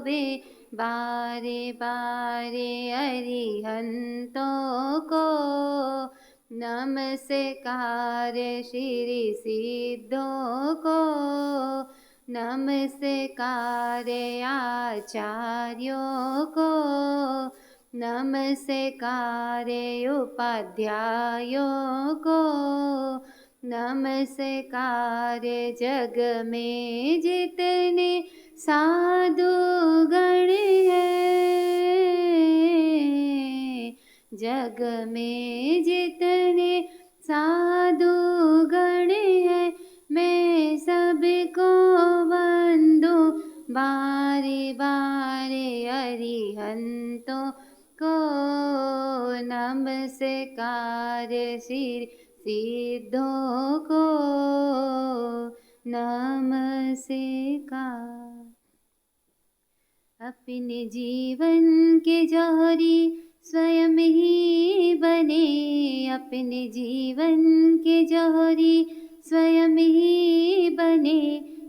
वे बारे बारे अरिहंतों को नमस्कार श्री सिद्धों को नमस्कार आचार्यों को नमस्कार उपाध्यायों को नमस्कार जग में जितने साधु गण हैं जग में जितने साधु गण हैं मैं सबको वंदू बारे बारे अरिहंतों को नमस्कार श्री सिद्धों को नमस्कार। अपने जीवन के जौहरी स्वयं ही बने अपने जीवन के जौहरी स्वयं ही बने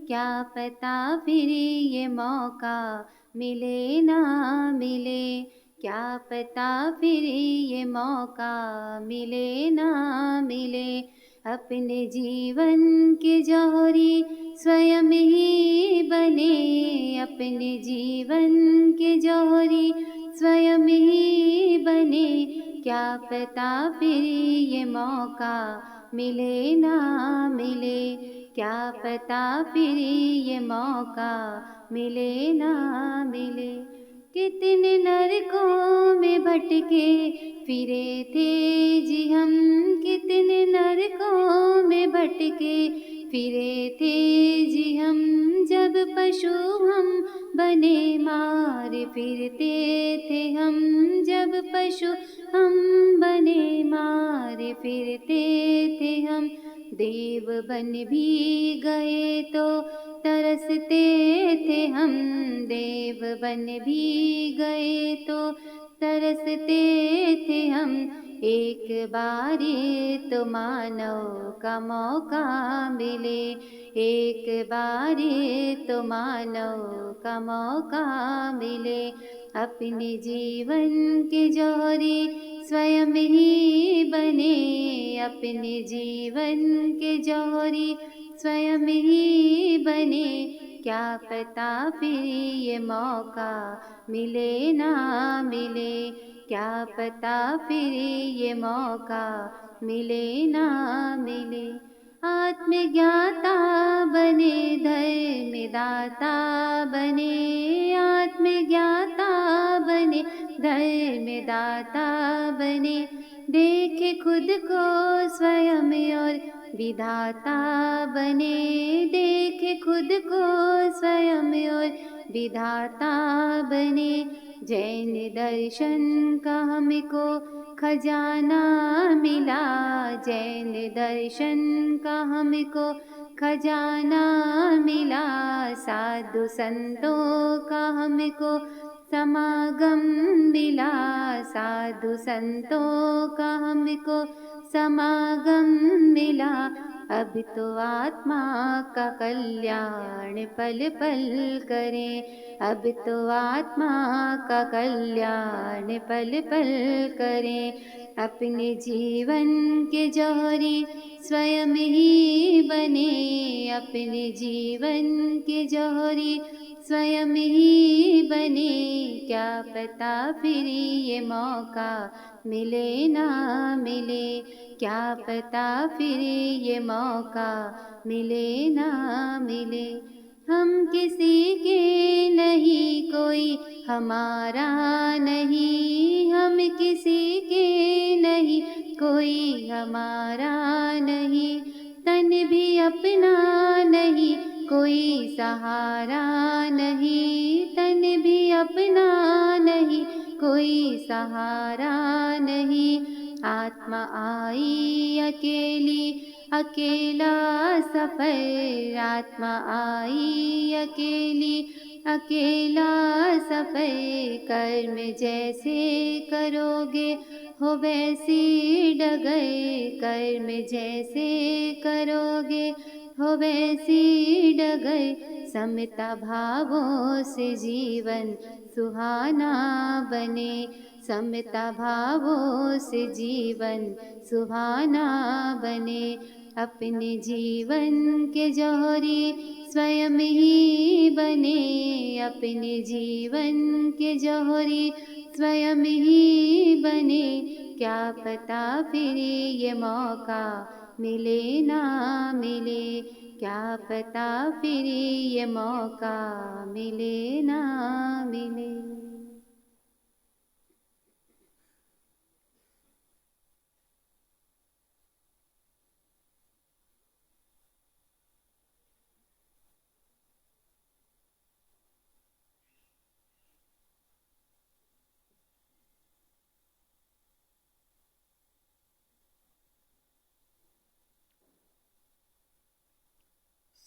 क्या पता फिर ये मौका मिले ना मिले क्या पता फिर ये मौका मिले ना मिले अपने जीवन के जौहरी स्वयं ही बने अपने जीवन के जौहरी स्वयं ही बने क्या पता फिर ये मौका मिले ना मिले क्या पता फिर ये मौका मिले ना मिले। कितने नरकों में भटके फिरे थे जी हम कितने नरकों में भटके फिरे थे जी हम जब पशु हम बने मारे फिरते थे हम जब पशु हम बने मारे फिरते थे हम देव बन भी गए तो तरसते थे हम देव बन भी गए तो तरसते थे हम एक बारी तो मानव का मौका मिले एक बारी तो मानव का मौका मिले अपने जीवन के जौहरी स्वयं ही बने अपने जीवन के जौहरी स्वयं ही बने क्या पता फिर ये मौका मिले ना मिले क्या पता फिर ये मौका मिले ना मिले। आत्मज्ञाता बने धर्मदाता बने आत्मज्ञाता बने धर्मदाता बने देखे खुद को स्वयं और विधाता बने देखे खुद को स्वयं और विधाता बने जैन दर्शन का हमको खजाना मिला जैन दर्शन का हमको खजाना मिला साधु संतों का हमको समागम मिला साधु संतों का हमको समागम मिला अब तो आत्मा का कल्याण पल पल करें अब तो आत्मा का कल्याण पल पल करें अपने जीवन के जौहरी स्वयं ही बने अपने जीवन के जौहरी स्वयं ही बने क्या पता फिर ये मौका मिले ना मिले क्या पता फिर ये मौका मिले ना मिले। हम किसी के नहीं कोई हमारा नहीं हम किसी के नहीं कोई हमारा नहीं तन भी अपना नहीं कोई सहारा नहीं तन भी अपना नहीं कोई सहारा नहीं आत्मा आई अकेली अकेला सफर आत्मा आई अकेली अकेला सफर कर्म जैसे करोगे हो वैसी डगर कर्म जैसे करोगे हो वैसी डगर। समता भावों से जीवन सुहाना बने, समता भावों से जीवन सुहाना बने। अपने जीवन के जौहरी स्वयं ही बने, अपने जीवन के जौहरी स्वयं ही बने। क्या पता फिर ये मौका मिले ना मिले, क्या पता फिर ये मौका मिले ना मिले।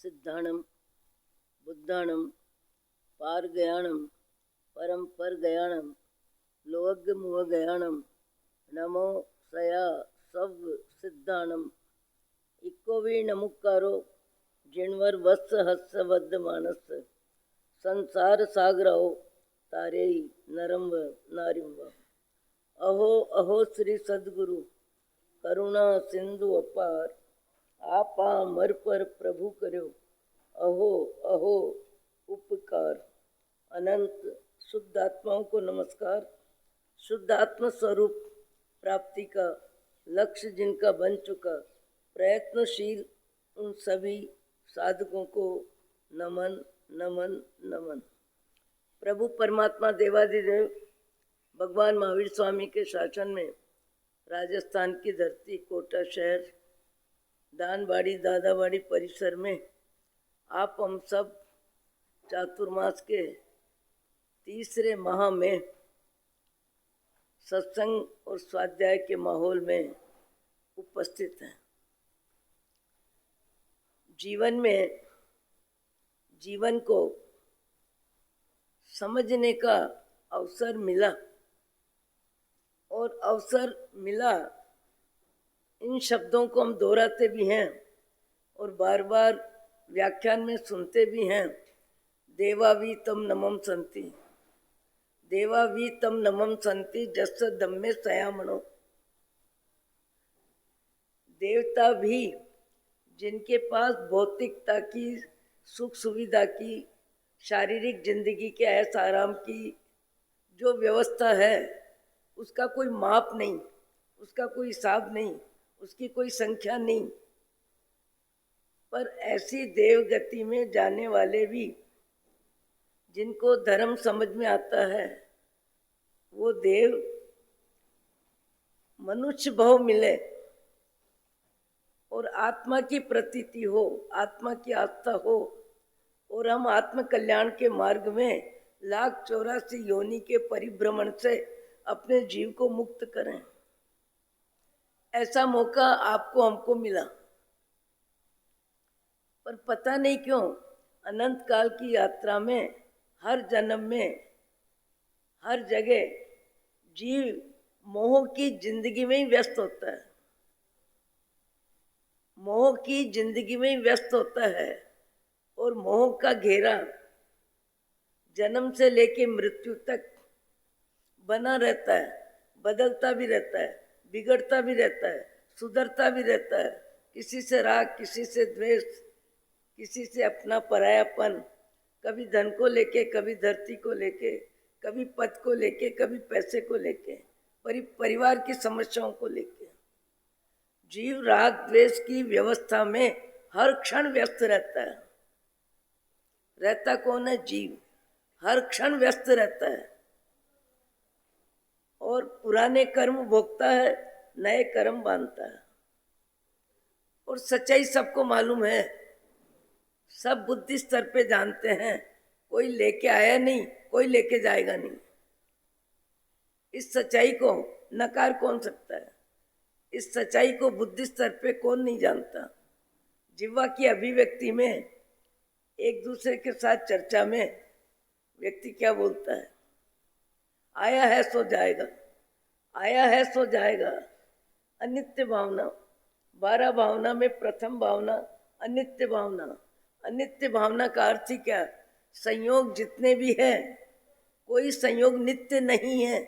सिद्धाणम बुद्धाणम पारगयाणम परम परगयाणम लोग मुहगयाणम नमो सया सव सिद्धाणम। इक्कोवी नमुकारो जिणवर वत्स हस्स वद्द मानस संसार सागराओ तारे नरम व नारिम व। अहो अहो श्री सद्गुरु करुणा सिंधु अपार, आपा मर पर प्रभु करो अहो अहो उपकार। अनंत शुद्ध आत्माओं को नमस्कार। शुद्ध आत्म स्वरूप प्राप्ति का लक्ष्य जिनका बन चुका प्रयत्नशील उन सभी साधकों को नमन नमन नमन। प्रभु परमात्मा देवादिदेव भगवान महावीर स्वामी के शासन में राजस्थान की धरती कोटा शहर दानबाड़ी दादाबाड़ी परिसर में आप हम सब चातुर्मास के तीसरे माह में सत्संग और स्वाध्याय के माहौल में उपस्थित हैं। जीवन में जीवन को समझने का अवसर मिला और अवसर मिला, इन शब्दों को हम दोहराते भी हैं और बार बार व्याख्यान में सुनते भी हैं। देवावी तम नमम संति, देवावी तम नमम संति जस दम्मे सयामणो। देवता भी जिनके पास भौतिकता की सुख सुविधा की शारीरिक जिंदगी के ऐश आराम की जो व्यवस्था है उसका कोई माप नहीं, उसका कोई हिसाब नहीं, उसकी कोई संख्या नहीं। पर ऐसी देव गति में जाने वाले भी जिनको धर्म समझ में आता है वो देव मनुष्य भाव मिले और आत्मा की प्रतीति हो, आत्मा की आस्था हो और हम आत्म कल्याण के मार्ग में 1,84 योनि के परिभ्रमण से अपने जीव को मुक्त करें। ऐसा मौका आपको हमको मिला, पर पता नहीं क्यों अनंत काल की यात्रा में हर जन्म में हर जगह जीव मोह की जिंदगी में ही व्यस्त होता है, मोह की जिंदगी में ही व्यस्त होता है और मोह का घेरा जन्म से लेके मृत्यु तक बना रहता है, बदलता भी रहता है, बिगड़ता भी रहता है, सुधरता भी रहता है। किसी से राग, किसी से द्वेष, किसी से अपना परायापन, कभी धन को लेके, कभी धरती को लेके, कभी पद को लेके, कभी पैसे को लेके, परिवार की समस्याओं को लेके। जीव राग द्वेष की व्यवस्था में हर क्षण व्यस्त रहता है। रहता कौन है? जीव हर क्षण व्यस्त रहता है और पुराने कर्म भोगता है, नए कर्म बांधता है। और सच्चाई सबको मालूम है, सब बुद्धि स्तर पे जानते हैं, कोई लेके आया नहीं, कोई लेके जाएगा नहीं। इस सच्चाई को नकार कौन सकता है? इस सच्चाई को बुद्धि स्तर पे कौन नहीं जानता? जिह्वा की अभिव्यक्ति में, एक दूसरे के साथ चर्चा में व्यक्ति क्या बोलता है? आया है सो जाएगा, आया है सो जाएगा। अनित्य भावना, 12 भावना में प्रथम भावना अनित्य भावना। अनित्य भावना का अर्थ ही क्या? संयोग जितने भी हैं, कोई संयोग नित्य नहीं है।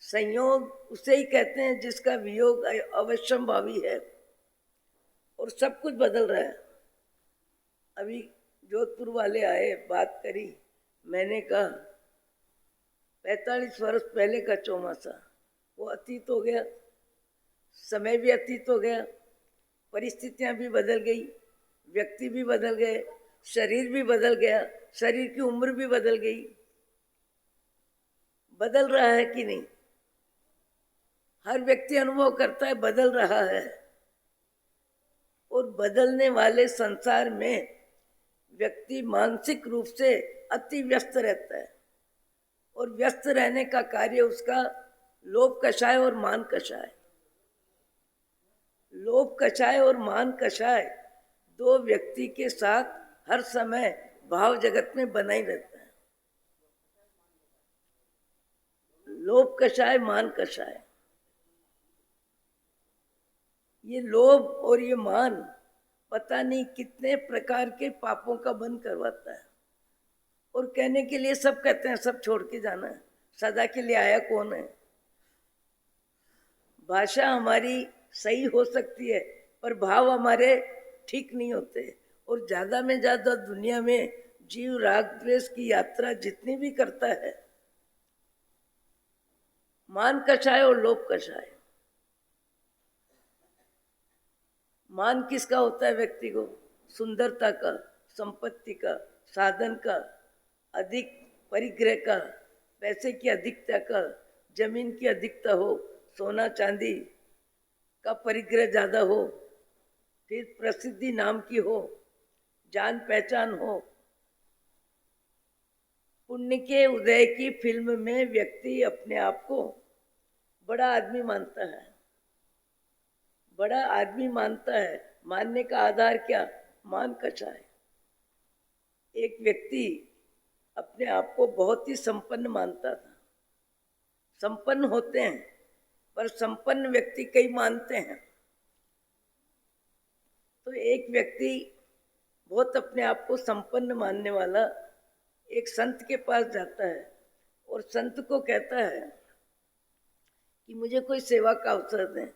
संयोग उसे ही कहते हैं जिसका वियोग अवश्यंभावी है और सब कुछ बदल रहा है। अभी जोधपुर वाले आए, बात करी, मैंने कहा 45 वर्ष पहले का चौमासा वो अतीत हो गया, समय भी अतीत हो गया, परिस्थितियां भी बदल गई, व्यक्ति भी बदल गए, शरीर भी बदल गया, शरीर की उम्र भी बदल गई। बदल रहा है कि नहीं? हर व्यक्ति अनुभव करता है बदल रहा है। और बदलने वाले संसार में व्यक्ति मानसिक रूप से अति व्यस्त रहता है और व्यस्त रहने का कार्य उसका लोभ कषाय और मान कषाय। लोभ कषाय और मान कषाय दो व्यक्ति के साथ हर समय भाव जगत में बना ही रहता है। लोभ कषाय, मान कषाय। ये लोभ और ये मान पता नहीं कितने प्रकार के पापों का बंध करवाता है। और कहने के लिए सब कहते हैं सब छोड़ के जाना है, सदा के लिए आया कौन है? भाषा हमारी सही हो सकती है पर भाव हमारे ठीक नहीं होते। और ज्यादा में ज्यादा दुनिया में जीव राग द्वेष की यात्रा जितनी भी करता है, मान कषाय और लोभ कषाय। मान किसका होता है व्यक्ति को? सुंदरता का, संपत्ति का, साधन का, अधिक परिग्रह का, पैसे की अधिकता का, जमीन की अधिकता हो, सोना चांदी का परिग्रह ज्यादा हो, फिर प्रसिद्धि नाम की हो, जान पहचान हो। पुण्य के उदय की फिल्म में व्यक्ति अपने आप को बड़ा आदमी मानता है। बड़ा आदमी मानता है। मानने का आधार क्या? मान कषाय। एक व्यक्ति अपने आप को बहुत ही संपन्न मानता था। संपन्न होते हैं पर संपन्न व्यक्ति कई मानते हैं। तो एक व्यक्ति बहुत अपने आप को संपन्न मानने वाला एक संत के पास जाता है और संत को कहता है कि मुझे कोई सेवा का अवसर दें,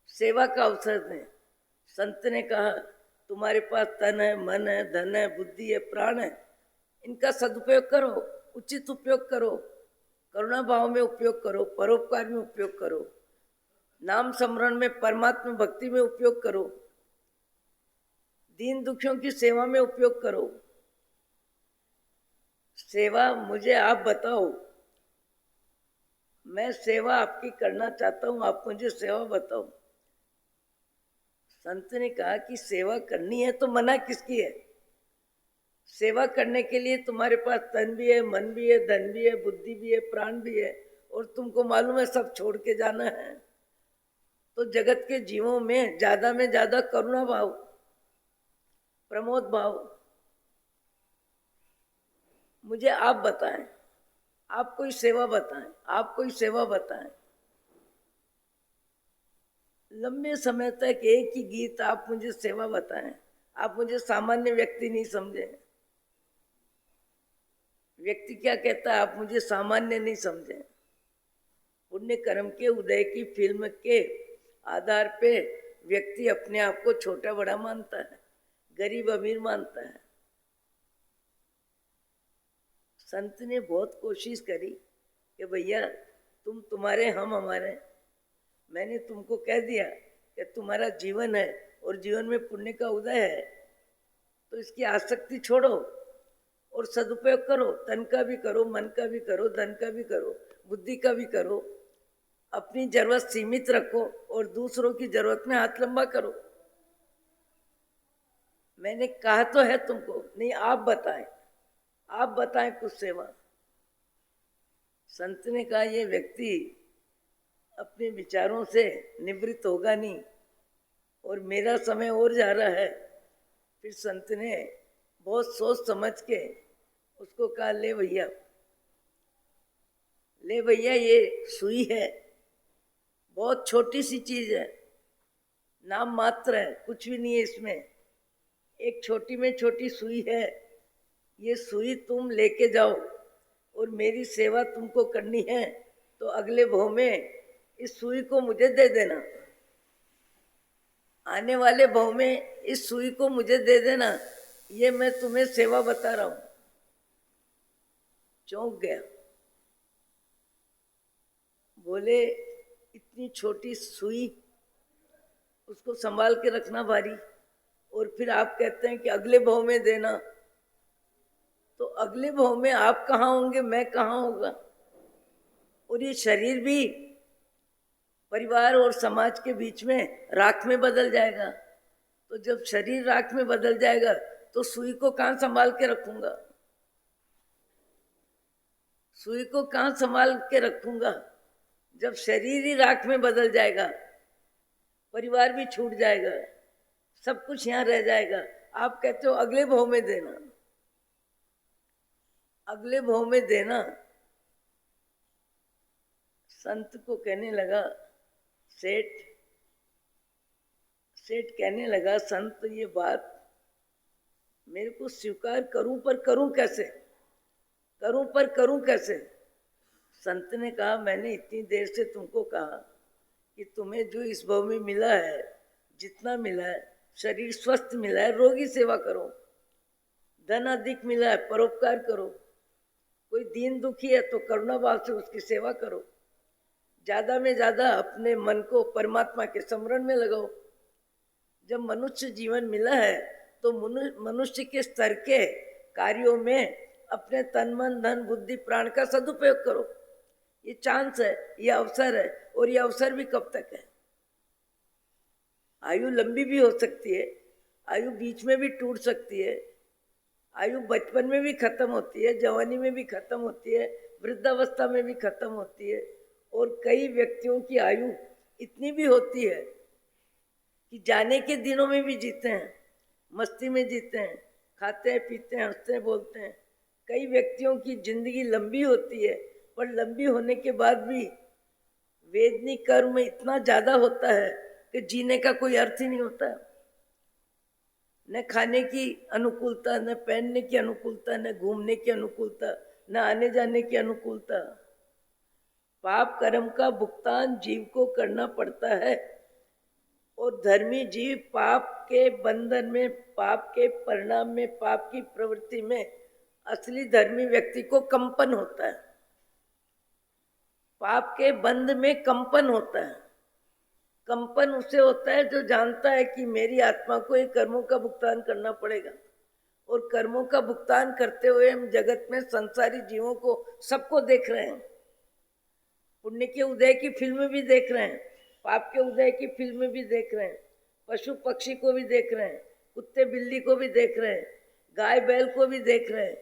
सेवा का अवसर दें। संत ने कहा तुम्हारे पास तन है, मन है, धन है, बुद्धि है, प्राण है, इनका सदुपयोग करो, उचित उपयोग करो, करुणा भाव में उपयोग करो, परोपकार में उपयोग करो, नाम स्मरण में, परमात्मा भक्ति में उपयोग करो, दीन दुखियों की सेवा में उपयोग करो। सेवा मुझे आप बताओ, मैं सेवा आपकी करना चाहता हूं, आप मुझे सेवा बताओ। संत ने कहा कि सेवा करनी है तो मना किसकी है? सेवा करने के लिए तुम्हारे पास तन भी है, मन भी है, धन भी है, बुद्धि भी है, प्राण भी है और तुमको मालूम है सब छोड़ के जाना है। तो जगत के जीवों में ज्यादा करुणा भाव, प्रमोद भाव, मुझे आप बताएं, आप कोई सेवा बताएं, आप कोई सेवा बताएं। लंबे समय तक एक ही गीत, आप मुझे सेवा बताएं। आप मुझे सामान्य व्यक्ति नहीं समझे। व्यक्ति क्या कहता है? आप मुझे सामान्य नहीं समझे। पुण्य कर्म के उदय की फिल्म के आधार पे व्यक्ति अपने आप को छोटा बड़ा मानता है, गरीब अमीर मानता है। संत ने बहुत कोशिश करी कि भैया तुम तुम्हारे, हम हमारे। मैंने तुमको कह दिया कि तुम्हारा जीवन है और जीवन में पुण्य का उदय है, तो इसकी आसक्ति छोड़ो और सदुपयोग करो। तन का भी करो, मन का भी करो, धन का भी करो, बुद्धि का भी करो। अपनी जरूरत सीमित रखो और दूसरों की जरूरत में हाथ लंबा करो। मैंने कहा तो है तुमको, नहीं आप बताएं, आप बताएं कुछ सेवा। संत ने कहा ये व्यक्ति अपने विचारों से निवृत्त होगा नहीं और मेरा समय और जा रहा है। फिर संत ने बहुत सोच समझ के उसको कहा ले भैया, ले भैया, ये सुई है, बहुत छोटी सी चीज है, नाम मात्र है, कुछ भी नहीं है इसमें। एक छोटी में छोटी सुई है, ये सुई तुम लेके जाओ और मेरी सेवा तुमको करनी है तो अगले भव में इस सुई को मुझे दे देना, आने वाले भव में इस सुई को मुझे दे देना। ये मैं तुम्हें सेवा बता रहा हूं। चौंक गया, बोले इतनी छोटी सुई, उसको संभाल के रखना भारी, और फिर आप कहते हैं कि अगले भव में देना। तो अगले भव में आप कहाँ होंगे, मैं कहाँ होगा? और ये शरीर भी परिवार और समाज के बीच में राख में बदल जाएगा। तो जब शरीर राख में बदल जाएगा तो सुई को कहाँ संभाल के रखूंगा? सुई को कहाँ संभाल के रखूंगा? जब शरीर ही राख में बदल जाएगा, परिवार भी छूट जाएगा, सब कुछ यहाँ रह जाएगा। आप कहते हो अगले भव में देना, अगले भव में देना। संत को कहने लगा, सेठ कहने लगा, संत ये बात मेरे को स्वीकार करूं, पर करूं कैसे? करूं पर करूं कैसे? संत ने कहा, मैंने इतनी देर से तुमको कहा कि तुम्हें जो इस भव में मिला है, जितना मिला है, शरीर स्वस्थ मिला है, रोगी सेवा करो। धन अधिक मिला है, परोपकार करो। कोई दीन दुखी है तो करुणा भाव से उसकी सेवा करो। ज्यादा में ज्यादा अपने मन को परमात्मा के स्मरण में लगाओ। जब मनुष्य जीवन मिला है तो मनुष्य के स्तर के कार्यों में अपने तन मन धन बुद्धि प्राण का सदुपयोग करो। ये चांस है, ये अवसर है, और ये अवसर भी कब तक है? आयु लंबी भी हो सकती है, आयु बीच में भी टूट सकती है, आयु बचपन में भी खत्म होती है, जवानी में भी खत्म होती है, वृद्धावस्था में भी खत्म होती है। और कई व्यक्तियों की आयु इतनी भी होती है कि जाने के दिनों में भी जीते हैं, मस्ती में जीते हैं, खाते हैं पीते हैं, हंसते हैं बोलते हैं। कई व्यक्तियों की जिंदगी लंबी होती है, पर लंबी होने के बाद भी वेदनी कर्म इतना ज्यादा होता है कि जीने का कोई अर्थ ही नहीं होता। न खाने की अनुकूलता, न पहनने की अनुकूलता, न घूमने की अनुकूलता, न आने जाने की अनुकूलता। पाप कर्म का भुगतान जीव को करना पड़ता है, और धर्मी जीव पाप के बंधन में, पाप के परिणाम में, पाप की प्रवृत्ति में असली धर्मी व्यक्ति को कंपन होता है। पाप के बंध में कंपन होता है। कंपन उसे होता है जो जानता है कि मेरी आत्मा को ये कर्मों का भुगतान करना पड़ेगा, और कर्मों का भुगतान करते हुए हम जगत में संसारी जीवों को सबको देख रहे हैं। पुण्य के उदय की फिल्म भी देख रहे हैं, पाप के उदय की फिल्म भी देख रहे हैं, पशु पक्षी को भी देख रहे हैं, कुत्ते बिल्ली को भी देख रहे हैं, गाय बैल को भी देख रहे हैं।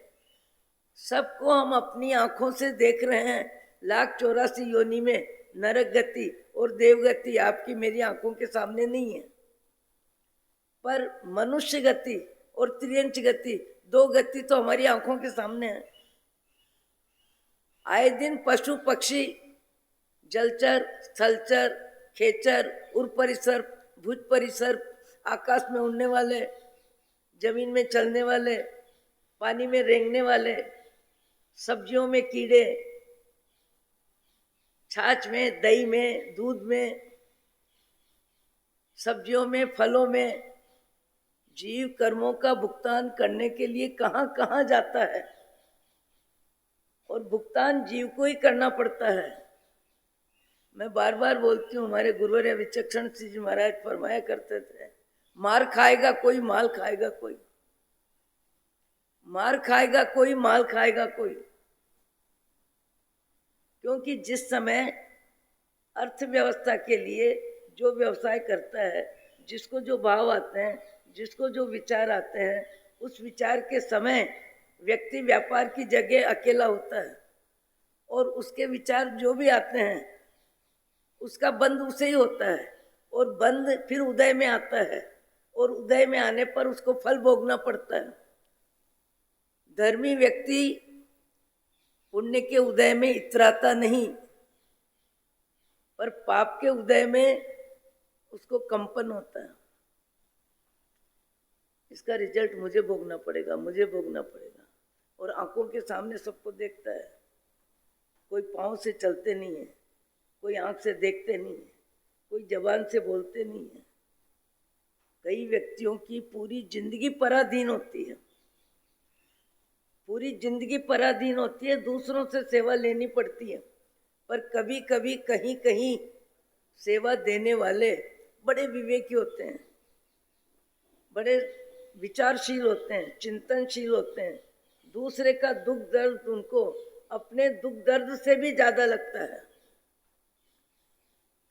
सबको हम अपनी आंखों से देख रहे हैं। 1,84 योनि में नरक गति और देवगति आपकी मेरी आंखों के सामने नहीं है, पर मनुष्य गति और त्रियंच गति, 2 गति तो हमारी आंखों के सामने है। आए दिन पशु पक्षी, जलचर, स्थलचर, खेचर, उर परिसर, भुज परिसर, आकाश में उड़ने वाले, जमीन में चलने वाले, पानी में रेंगने वाले, सब्जियों में कीड़े, छाछ में, दही में, दूध में, सब्जियों में, फलों में, जीव कर्मों का भुगतान करने के लिए कहाँ कहाँ जाता है, और भुगतान जीव को ही करना पड़ता है। मैं बार बार बोलती हूँ, हमारे गुरुवर विचक्षण सिंह जी महाराज फरमाया करते थे, मार खाएगा कोई, माल खाएगा कोई। मार खाएगा कोई, माल खाएगा कोई। क्योंकि जिस समय अर्थव्यवस्था के लिए जो व्यवसाय करता है, जिसको जो भाव आते हैं, जिसको जो विचार आते हैं, उस विचार के समय व्यक्ति व्यापार की जगह अकेला होता है, और उसके विचार जो भी आते हैं उसका बंद उसे ही होता है, और बंद फिर उदय में आता है, और उदय में आने पर उसको फल भोगना पड़ता है। धर्मी व्यक्ति पुण्य के उदय में इतराता नहीं, पर पाप के उदय में उसको कंपन होता है, इसका रिजल्ट मुझे भोगना पड़ेगा, मुझे भोगना पड़ेगा। और आंखों के सामने सबको देखता है, कोई पाँव से चलते नहीं है, कोई आंख से देखते नहीं है, कोई जबान से बोलते नहीं है। कई व्यक्तियों की पूरी जिंदगी पराधीन होती है, पूरी जिंदगी पराधीन होती है, दूसरों से सेवा लेनी पड़ती है। पर कभी कभी कहीं कहीं सेवा देने वाले बड़े विवेकी होते हैं, बड़े विचारशील होते हैं, चिंतनशील होते हैं। दूसरे का दुख दर्द उनको अपने दुख दर्द से भी ज्यादा लगता है।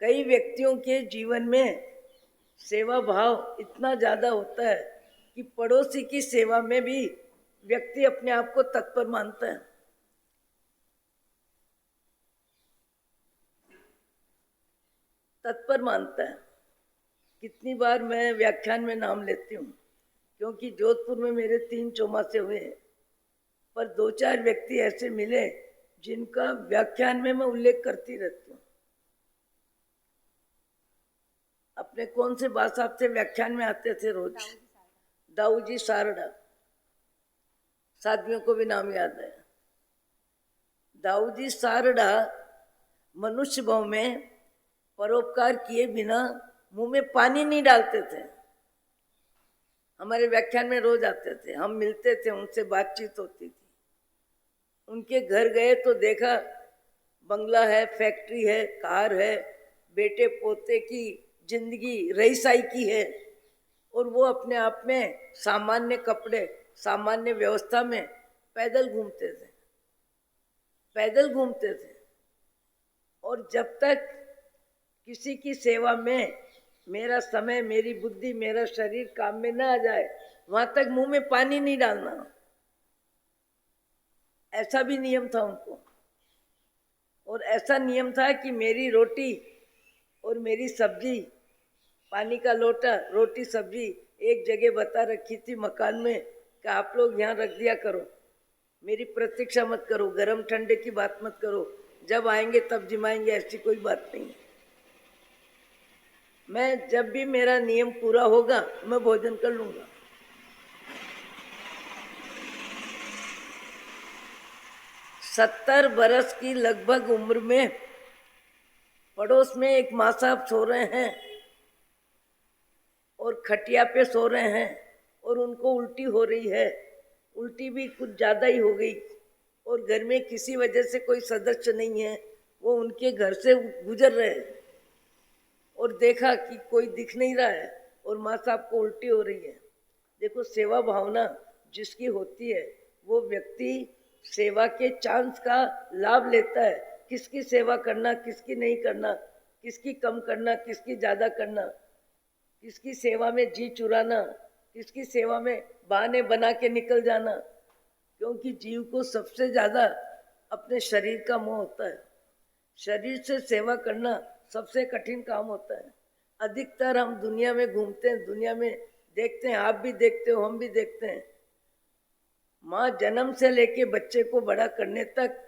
कई व्यक्तियों के जीवन में सेवा भाव इतना ज्यादा होता है कि पड़ोसी की सेवा में भी व्यक्ति अपने आप को तत्पर मानता है। तत्पर मानता है। कितनी बार मैं व्याख्यान में नाम लेती हूँ, क्योंकि जोधपुर में मेरे 3 चौमासे हुए हैं, पर 2-4 व्यक्ति ऐसे मिले जिनका व्याख्यान में मैं उल्लेख करती रहती हूँ। अपने कौन से बात साहब से व्याख्यान में आते थे रोज, दाऊजी सारड़ा, साथियों को भी नाम याद है। दाऊजी सारड़ा मनुष्य भाव में परोपकार किए बिना मुंह में पानी नहीं डालते थे। हमारे व्याख्यान में रोज आते थे, हम मिलते थे, उनसे बातचीत होती थी। उनके घर गए तो देखा बंगला है, फैक्ट्री है, कार है, बेटे पोते की जिंदगी रईसाई की है, और वो अपने आप में सामान्य कपड़े, सामान्य व्यवस्था में पैदल घूमते थे, पैदल घूमते थे। और जब तक किसी की सेवा में मेरा समय, मेरी बुद्धि, मेरा शरीर काम में न आ जाए, वहां तक मुंह में पानी नहीं डालना, ऐसा भी नियम था उनको। और ऐसा नियम था कि मेरी रोटी और मेरी सब्जी, पानी का लोटा, रोटी सब्जी एक जगह बता रखी थी मकान में कि आप लोग यहाँ रख दिया करो, मेरी प्रतीक्षा मत करो, गरम ठंडे की बात मत करो, जब आएंगे तब जिमाएंगे, ऐसी कोई बात नहीं। मैं जब भी मेरा नियम पूरा होगा मैं भोजन कर लूंगा। सत्तर बरस की लगभग उम्र में पड़ोस में एक माँ साहब सो रहे हैं और खटिया पे सो रहे हैं, और उनको उल्टी हो रही है, उल्टी भी कुछ ज़्यादा ही हो गई, और घर में किसी वजह से कोई सदस्य नहीं है, वो उनके घर से गुजर रहे हैं और देखा कि कोई दिख नहीं रहा है और माँ साहब को उल्टी हो रही है। देखो, सेवा भावना जिसकी होती है वो व्यक्ति सेवा के चांस का लाभ लेता है। किसकी सेवा करना, किसकी नहीं करना, किसकी कम करना, किसकी ज़्यादा करना, किसकी सेवा में जी चुराना, किसकी सेवा में बहाने बना के निकल जाना। क्योंकि जीव को सबसे ज़्यादा अपने शरीर का मोह होता है। शरीर से सेवा करना सबसे कठिन काम होता है। अधिकतर हम दुनिया में घूमते हैं, दुनिया में देखते हैं, आप भी देखते हो, हम भी देखते हैं। माँ जन्म से लेके बच्चे को बड़ा करने तक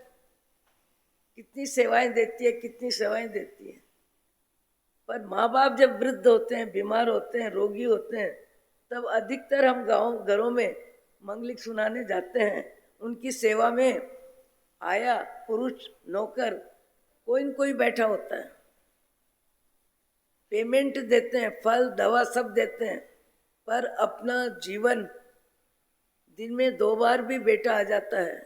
कितनी सेवाएं देती है, कितनी सेवाएं देती है। पर माँ बाप जब वृद्ध होते हैं, बीमार होते हैं, रोगी होते हैं, तब अधिकतर हम घरों में मंगलिक सुनाने जाते हैं। उनकी सेवा में आया पुरुष नौकर कोई न कोई बैठा होता है, पेमेंट देते हैं, फल दवा सब देते हैं, पर अपना जीवन दिन में 2 बार भी बेटा आ जाता है,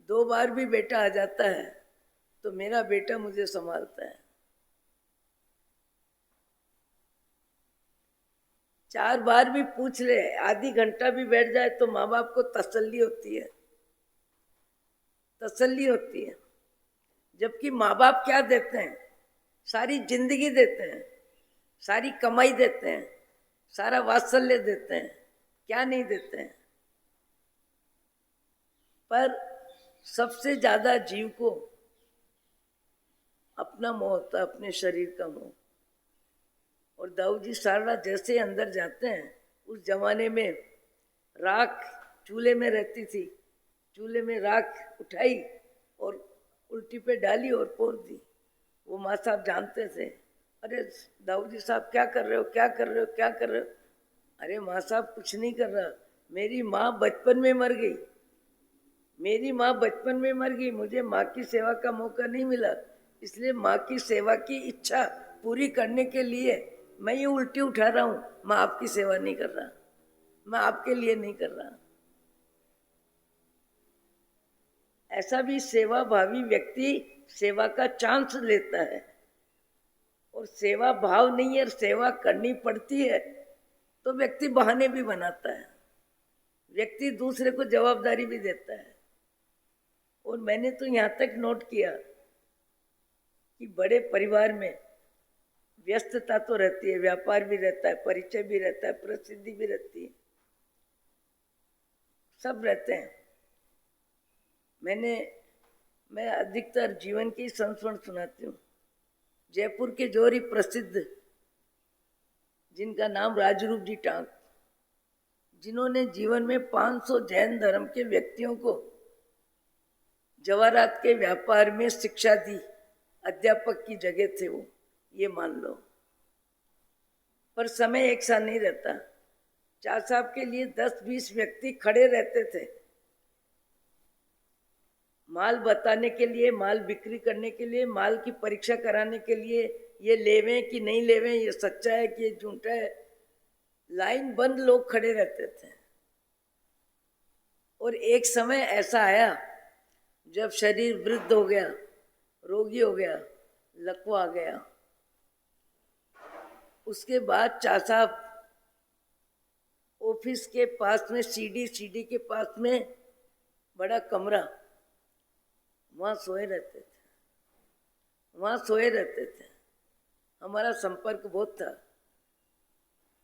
2 बार भी बेटा आ जाता है तो मेरा बेटा मुझे संभालता है। 4 बार भी पूछ ले, आधी घंटा भी बैठ जाए तो माँ बाप को तसल्ली होती है, तसल्ली होती है। जबकि माँ बाप क्या देते हैं? सारी जिंदगी देते हैं, सारी कमाई देते हैं, सारा वात्सल्य देते हैं, क्या नहीं देते हैं? पर सबसे ज्यादा जीव को अपना मोह होता है, अपने शरीर का मोह। और दाऊजी सारड़ा जैसे अंदर जाते हैं, उस जमाने में राख चूल्हे में रहती थी, चूल्हे में राख उठाई और उल्टी पे डाली और पोंछ दी। वो माँ साहब जानते थे अरे दाऊद जी साहब क्या कर रहे हो, क्या कर रहे हो, क्या कर रहे हो? अरे माँ साहब कुछ नहीं कर रहा, मेरी माँ बचपन में मर गई, मेरी माँ बचपन में मर गई, मुझे माँ की सेवा का मौका नहीं मिला, इसलिए माँ की सेवा की इच्छा पूरी करने के लिए मैं ये उल्टी उठा रहा हूँ। मैं आपकी सेवा नहीं कर रहा, मैं आपके लिए नहीं कर रहा। ऐसा भी सेवा भावी व्यक्ति सेवा का चांस लेता है, और सेवा भाव नहीं है, सेवा करनी पड़ती है तो व्यक्ति बहाने भी बनाता है, व्यक्ति दूसरे को जवाबदारी भी देता है। और मैंने तो यहाँ तक नोट किया कि बड़े परिवार में व्यस्तता तो रहती है, व्यापार भी रहता है, परिचय भी रहता है, प्रसिद्धि भी रहती है, सब रहते हैं। मैं अधिकतर जीवन के संस्मरण सुनाती हूँ। जयपुर के जोरी प्रसिद्ध, जिनका नाम राजरूप जी टांग, जिन्होंने जीवन में 500 जैन धर्म के व्यक्तियों को जवाहरात के व्यापार में शिक्षा दी, अध्यापक की जगह थे वो, ये मान लो। पर समय एक सा नहीं रहता। चा साहब के लिए 10-20 व्यक्ति खड़े रहते थे, माल बताने के लिए, माल बिक्री करने के लिए, माल की परीक्षा कराने के लिए, ये लेवें कि नहीं लेवें, ये सच्चा है कि ये झूठा है, लाइन बंद लोग खड़े रहते थे। और एक समय ऐसा आया जब शरीर वृद्ध हो गया, रोगी हो गया, लकवा आ गया, उसके बाद चा साहब ऑफिस के पास में सीडी के पास में बड़ा कमरा, वहाँ सोए रहते थे। हमारा संपर्क बहुत था।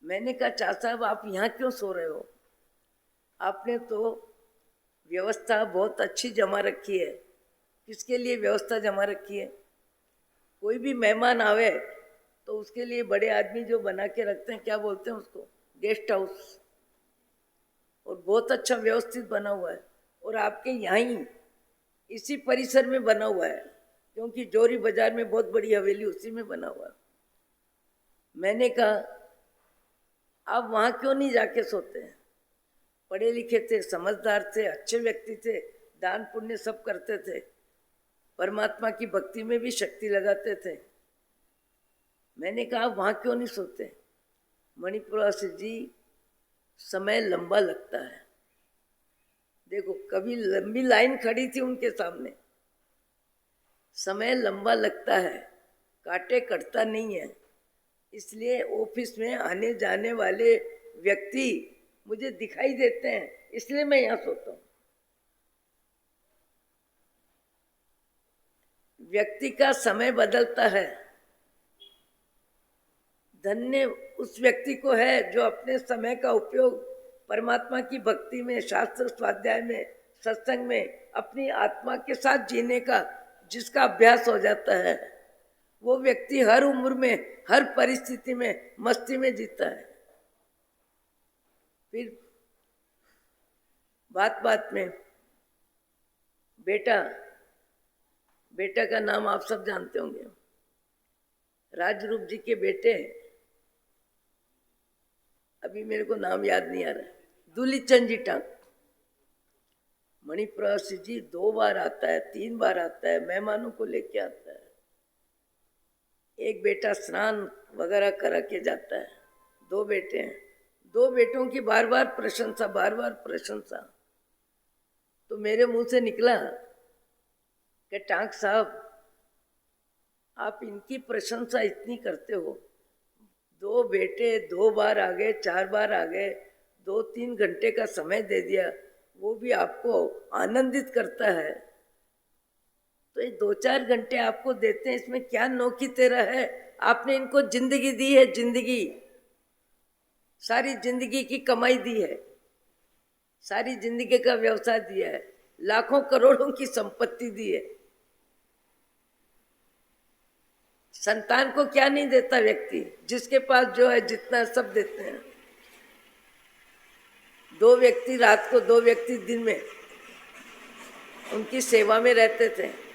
मैंने कहा चा साहब आप यहाँ क्यों सो रहे हो? आपने तो व्यवस्था बहुत अच्छी जमा रखी है। किसके लिए व्यवस्था जमा रखी है? कोई भी मेहमान आवे तो उसके लिए बड़े आदमी जो बना के रखते हैं, क्या बोलते हैं उसको, गेस्ट हाउस, और बहुत अच्छा व्यवस्थित बना हुआ है। और आपके यहाँ ही इसी परिसर में बना हुआ है, क्योंकि जोरी बाजार में बहुत बड़ी हवेली उसी में बना हुआ है। मैंने कहा आप वहाँ क्यों नहीं जाके सोते हैं? पढ़े लिखे थे, समझदार थे, अच्छे व्यक्ति थे, दान पुण्य सब करते थे, परमात्मा की भक्ति में भी शक्ति लगाते थे। मैंने कहा वहाँ क्यों नहीं सोते? मणिपुरवासी जी समय लंबा लगता है। देखो कभी लंबी लाइन खड़ी थी उनके सामने, समय लंबा लगता है, काटे कटता नहीं है, इसलिए ऑफिस में आने जाने वाले व्यक्ति मुझे दिखाई देते हैं, इसलिए मैं यहाँ सोता हूँ। व्यक्ति का समय बदलता है। धन्य उस व्यक्ति को है जो अपने समय का उपयोग परमात्मा की भक्ति में, शास्त्र स्वाध्याय में, सत्संग में, अपनी आत्मा के साथ जीने का जिसका अभ्यास हो जाता है। वो व्यक्ति हर उम्र में, हर परिस्थिति में मस्ती में जीता है। फिर बात बात में बेटा का नाम आप सब जानते होंगे, राजरूप जी के बेटे, अभी मेरे को नाम याद नहीं आ रहा, दूलीचंद जी टांग। मणिप्रवासी जी 2 बार आता है, 3 बार आता है, मेहमानों को लेके आता है। एक बेटा स्नान वगैरह करा के जाता है। 2 बेटे हैं, 2 बेटों की बार बार प्रशंसा। तो मेरे मुंह से निकला कि टांग साहब आप इनकी प्रशंसा इतनी करते हो, 2 बेटे 2 बार आ गए, 4 बार आ गए, 2-3 घंटे का समय दे दिया, वो भी आपको आनंदित करता है, तो ये 2-4 घंटे आपको देते हैं, इसमें क्या नौकी तेरा है? आपने इनको जिंदगी दी है, जिंदगी, सारी जिंदगी की कमाई दी है, सारी जिंदगी का व्यवसाय दिया है, लाखों करोड़ों की संपत्ति दी है। संतान को क्या नहीं देता व्यक्ति? जिसके पास जो है, जितना सब देते हैं। 2 व्यक्ति रात को, 2 व्यक्ति दिन में उनकी सेवा में रहते थे।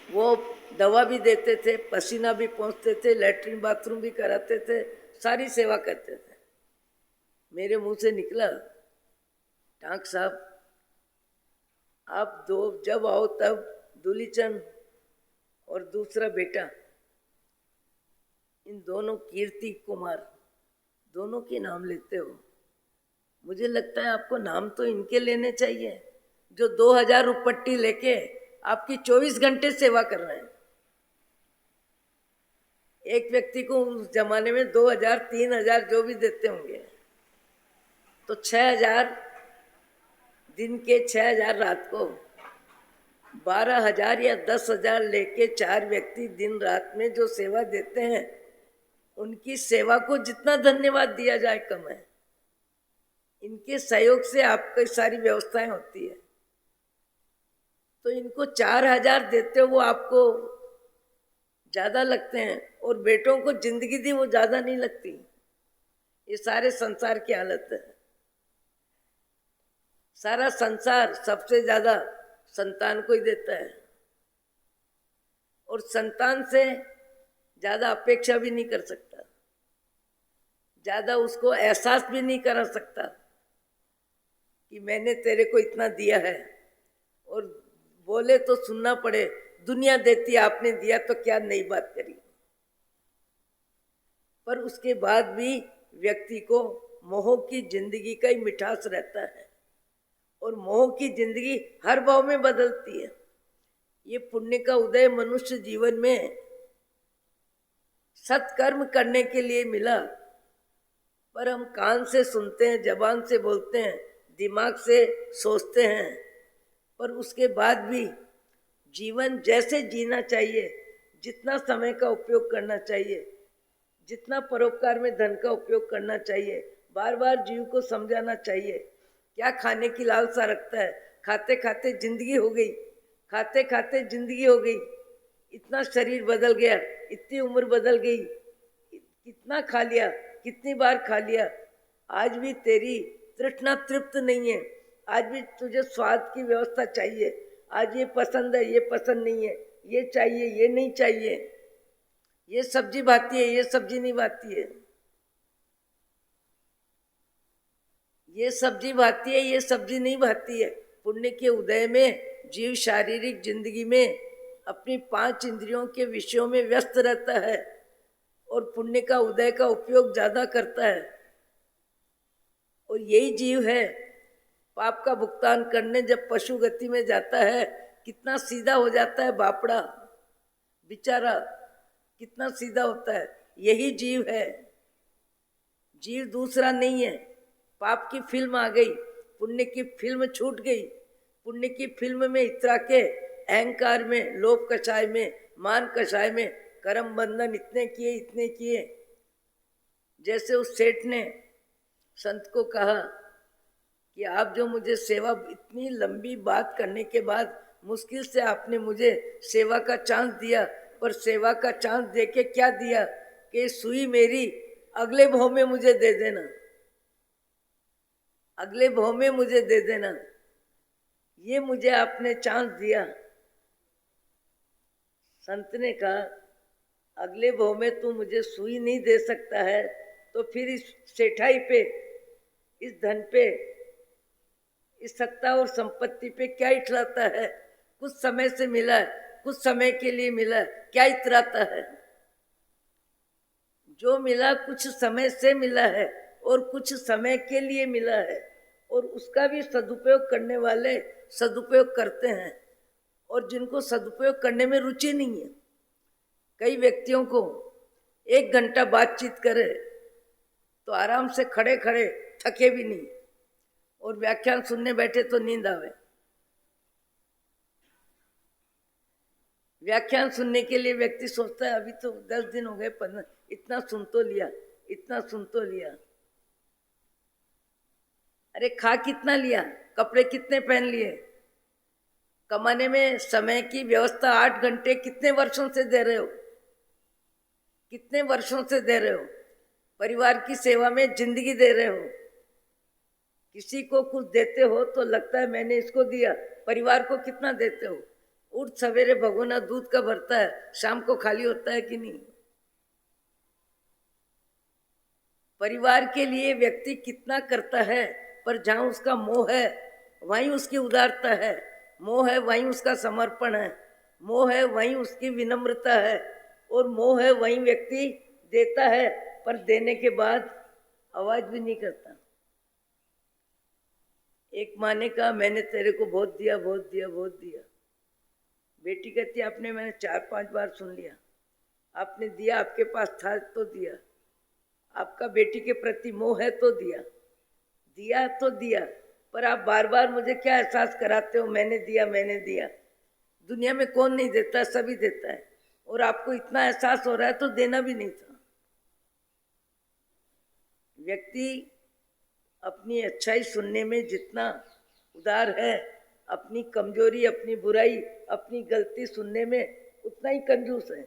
वो दवा भी देते थे, पसीना भी पहुँचते थे, लेटरिन बाथरूम भी कराते थे, सारी सेवा करते थे। मेरे मुंह से निकला, टांक साहब आप दो जब आओ तब दूलीचंद और दूसरा बेटा, इन दोनों कीर्ति कुमार, दोनों के नाम लेते हो। मुझे लगता है आपको नाम तो इनके लेने चाहिए जो 2000 रुपट्टी लेके आपकी 24 घंटे सेवा कर रहे हैं। एक व्यक्ति को उस जमाने में 2000 3000 जो भी देते होंगे, तो 6000 दिन के, 6000 रात को, 12,000 या 10,000 लेके 4 व्यक्ति दिन रात में जो सेवा देते हैं, उनकी सेवा को जितना धन्यवाद दिया जाए कम है। इनके सहयोग से आपकी सारी व्यवस्थाएं होती है। तो इनको 4000 देते हो वो आपको ज्यादा लगते हैं, और बेटों को जिंदगी दी वो ज्यादा नहीं लगती। ये सारे संसार की हालत है। सारा संसार सबसे ज्यादा संतान को ही देता है, और संतान से ज्यादा अपेक्षा भी नहीं कर सकता, ज्यादा उसको एहसास भी नहीं करा सकता कि मैंने तेरे को इतना दिया है। और बोले तो सुनना पड़े, दुनिया देती आपने दिया तो क्या नई बात करी। पर उसके बाद भी व्यक्ति को मोह की जिंदगी का ही मिठास रहता है, और मोह की जिंदगी हर भाव में बदलती है। ये पुण्य का उदय मनुष्य जीवन में सत्कर्म करने के लिए मिला, पर हम कान से सुनते हैं, जबान से बोलते हैं, दिमाग से सोचते हैं, पर उसके बाद भी जीवन जैसे जीना चाहिए, जितना समय का उपयोग करना चाहिए, जितना परोपकार में धन का उपयोग करना चाहिए, बार बार जीव को समझाना चाहिए। क्या खाने की लालसा रखता है, खाते खाते जिंदगी हो गई, खाते खाते जिंदगी हो गई, इतना शरीर बदल गया, इतनी उम्र बदल गई, कितना खा लिया, कितनी बार खा लिया, आज भी तेरी तृष्णा तृप्त नहीं है, आज भी तुझे स्वाद की व्यवस्था चाहिए, आज ये पसंद है, ये पसंद नहीं है, ये चाहिए, ये नहीं चाहिए, ये सब्जी भाती है, ये सब्जी नहीं भाती है, ये सब्जी भाती है, ये सब्जी नहीं भाती है। पुण्य के उदय में जीव शारीरिक जिंदगी में अपनी 5 इंद्रियों के विषयों में व्यस्त रहता है, और पुण्य का उदय का उपयोग ज्यादा करता है। और यही जीव है पाप का भुगतान करने जब पशु गति में जाता है, कितना सीधा हो जाता है बापड़ा बेचारा, कितना सीधा होता है। यही जीव है, जीव दूसरा नहीं है। पाप की फिल्म आ गई, पुण्य की फिल्म छूट गई। पुण्य की फिल्म में इतरा के अहंकार में, लोभ कषाय में, मान कषाय में कर्म बंधन इतने किए, इतने किए। जैसे उस सेठ ने संत को कहा कि आप जो मुझे सेवा, इतनी लंबी बात करने के बाद मुश्किल से आपने मुझे सेवा का चांस दिया, पर सेवा का चांस देके क्या दिया कि सुई मेरी अगले भाव में मुझे दे देना, अगले भाव में मुझे दे देना, ये मुझे आपने चांस दिया। संत ने कहा अगले भाव में तू मुझे सुई नहीं दे सकता है, तो फिर इस सेठाई पे, इस धन पे, इस सत्ता और संपत्ति पे क्या इतराता है? कुछ समय से मिला है, कुछ समय के लिए मिला है, क्या इतराता है? जो मिला कुछ समय से मिला है और कुछ समय के लिए मिला है, और उसका भी सदुपयोग करने वाले सदुपयोग करते हैं, और जिनको सदुपयोग करने में रुचि नहीं है। कई व्यक्तियों को 1 घंटा बातचीत करे तो आराम से खड़े खड़े थके भी नहीं, और व्याख्यान सुनने बैठे तो नींद आवे। व्याख्यान सुनने के लिए व्यक्ति सोचता है अभी तो 10 दिन हो गए, 15, इतना सुन तो लिया, इतना सुन तो लिया। अरे खा कितना लिया, कपड़े कितने पहन लिए? कमाने में समय की व्यवस्था 8 घंटे कितने वर्षों से दे रहे हो? कितने वर्षों से दे रहे हो? परिवार की सेवा में जिंदगी दे रहे हो। किसी को कुछ देते हो तो लगता है मैंने इसको दिया, परिवार को कितना देते हो? उठ सवेरे भगोना दूध का भरता है, शाम को खाली होता है कि नहीं? परिवार के लिए व्यक्ति कितना करता है, पर जहां उसका मोह है वहीं उसकी उदारता है, मोह है वहीं उसका समर्पण है, मोह है वहीं उसकी विनम्रता है, और मोह है वहीं व्यक्ति देता है, पर देने के बाद आवाज भी नहीं करता। एक माँ ने कहा, मैंने तेरे को बहुत दिया, बहुत दिया, बहुत दिया। बेटी कहती, आपने, मैंने 4-5 बार सुन लिया, आपने दिया, आपके पास था तो दिया, आपका बेटी के प्रति मोह है तो दिया, दिया तो दिया, पर आप बार बार मुझे क्या एहसास कराते हो, मैंने दिया, मैंने दिया। दुनिया में कौन नहीं देता, सभी देता है, और आपको इतना एहसास हो रहा है तो देना भी नहीं था। व्यक्ति अपनी अच्छाई सुनने में जितना उदार है, अपनी कमजोरी, अपनी बुराई, अपनी गलती सुनने में उतना ही कंजूस है।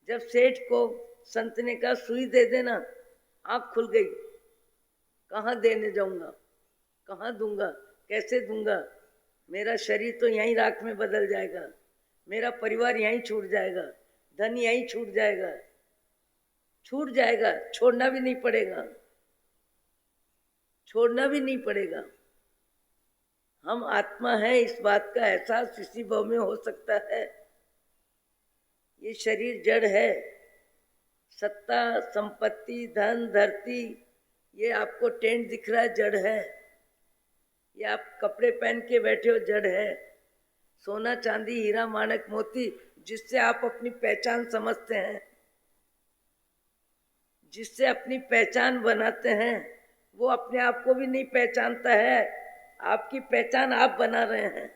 जब सेठ को संत ने कहा, सुई दे देना, आंख खुल गई, कहाँ देने जाऊंगा, कहाँ दूंगा, कैसे दूंगा, मेरा शरीर तो यहीं राख में बदल जाएगा, मेरा परिवार यहीं छूट जाएगा, धन यहीं छूट जाएगा, छूट जाएगा, छोड़ना भी नहीं पड़ेगा, छोड़ना भी नहीं पड़ेगा। हम आत्मा है, इस बात का एहसास इसी भाव में हो सकता है। ये शरीर जड़ है, सत्ता, संपत्ति, धन, धरती, ये आपको टेंट दिख रहा है, जड़ है। ये आप कपड़े पहन के बैठे हो, जड़ है। सोना, चांदी, हीरा, माणक, मोती, जिससे आप अपनी पहचान समझते हैं, जिससे अपनी पहचान बनाते हैं, वो अपने आप को भी नहीं पहचानता है, आपकी पहचान आप बना रहे हैं।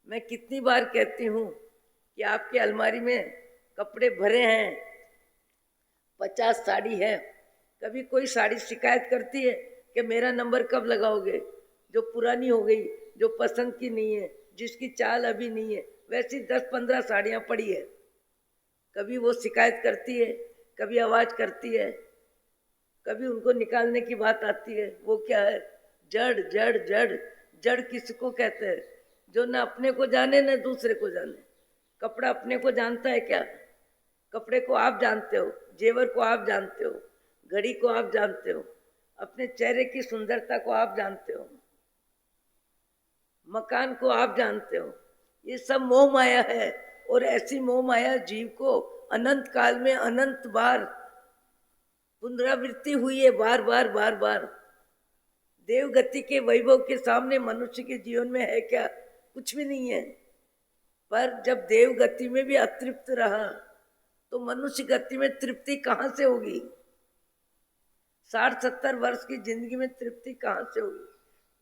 मैं कितनी बार कहती हूँ कि आपके अलमारी में कपड़े भरे हैं, 50 साड़ी है, कभी कोई साड़ी शिकायत करती है कि मेरा नंबर कब लगाओगे, जो पुरानी हो गई, जो पसंद की नहीं है, जिसकी चाल अभी नहीं है, वैसी 10-15 साड़ियाँ पड़ी है। कभी वो शिकायत करती है, कभी आवाज़ करती है, कभी उनको निकालने की बात आती है। वो क्या है? जड़, जड़, जड़। जड़ किसको कहते हैं? जो न अपने को जाने न दूसरे को जाने। कपड़ा अपने को जानता है क्या? कपड़े को आप जानते हो, जेवर को आप जानते हो, घड़ी को आप जानते हो, अपने चेहरे की सुंदरता को आप जानते हो, मकान को आप जानते हो। ये सब मोह माया है, और ऐसी मोह माया जीव को अनंत काल में अनंत बार पुनरावृत्ति हुई है, बार बार बार बार। देवगति के वैभव के सामने मनुष्य के जीवन में है क्या? कुछ भी नहीं है। पर जब देवगति में भी अतृप्त रहा तो मनुष्य गति में तृप्ति कहाँ से होगी? 60-70 वर्ष की जिंदगी में तृप्ति कहाँ से होगी?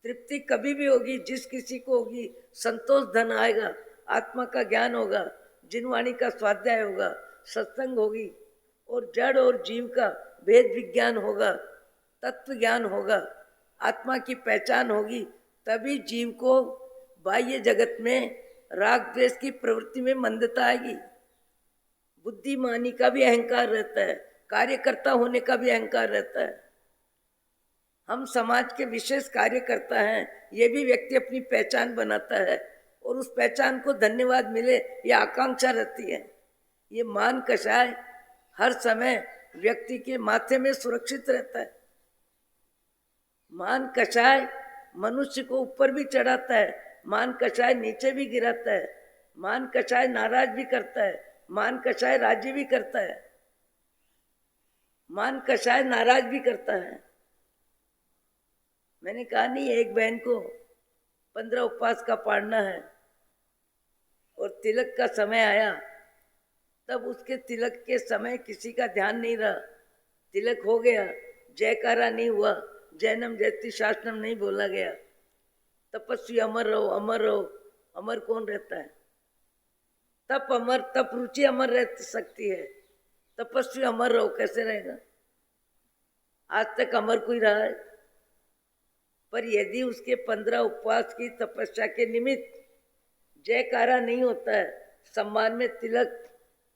तृप्ति कभी भी होगी जिस किसी को होगी, संतोष धन आएगा, आत्मा का ज्ञान होगा, जिनवाणी का स्वाध्याय होगा, सत्संग होगी, और जड़ और जीव का भेद विज्ञान होगा, तत्व ज्ञान होगा, आत्मा की पहचान होगी। तभी जीव को बाह्य जगत में राग द्वेष की प्रवृत्ति में मंदता आएगी। बुद्धिमानी का भी अहंकार रहता है, कार्यकर्ता होने का भी अहंकार रहता है। हम समाज के विशेष कार्यकर्ता हैं, ये भी व्यक्ति अपनी पहचान बनाता है, और उस पहचान को धन्यवाद मिले ये आकांक्षा रहती है। ये मान कषाय हर समय व्यक्ति के माथे में सुरक्षित रहता है। मान कषाय मनुष्य को ऊपर भी चढ़ाता है, मान कषाय नीचे भी गिराता है, मान कषाय नाराज भी करता है, मान कषाय राजी भी करता है, मान कषाय नाराज भी करता है। मैंने कहा नहीं, एक बहन को 15 उपवास का पाड़ना है, और तिलक का समय आया, तब उसके तिलक के समय किसी का ध्यान नहीं रहा। तिलक हो गया, जयकारा नहीं हुआ, जैनम जयति शासनम नहीं बोला गया। तपस्वी अमर रहो, अमर रहो। अमर कौन रहता है? तप अमर, तप रुचि अमर रह सकती है, तपस्वी अमर रहो कैसे रहेगा? आज तक अमर कोई रहा है? पर यदि उसके 15 उपवास की तपस्या के निमित्त जयकारा नहीं होता है, सम्मान में तिलक,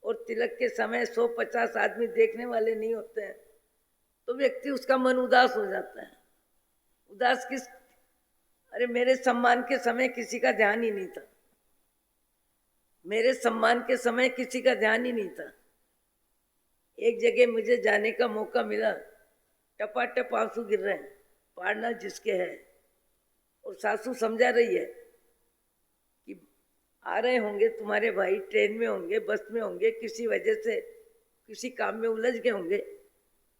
और तिलक के समय 100-50 आदमी देखने वाले नहीं होते हैं, तो व्यक्ति उसका मन उदास हो जाता है। उदास किस अरे मेरे सम्मान के समय किसी का ध्यान ही नहीं था, मेरे सम्मान के समय किसी का ध्यान ही नहीं था। एक जगह मुझे जाने का मौका मिला, टपाटप आंसू गिर रहे हैं, पाड़ना जिसके है, और सासू समझा रही है कि आ रहे होंगे तुम्हारे भाई, ट्रेन में होंगे, बस में होंगे, किसी वजह से किसी काम में उलझ गए होंगे,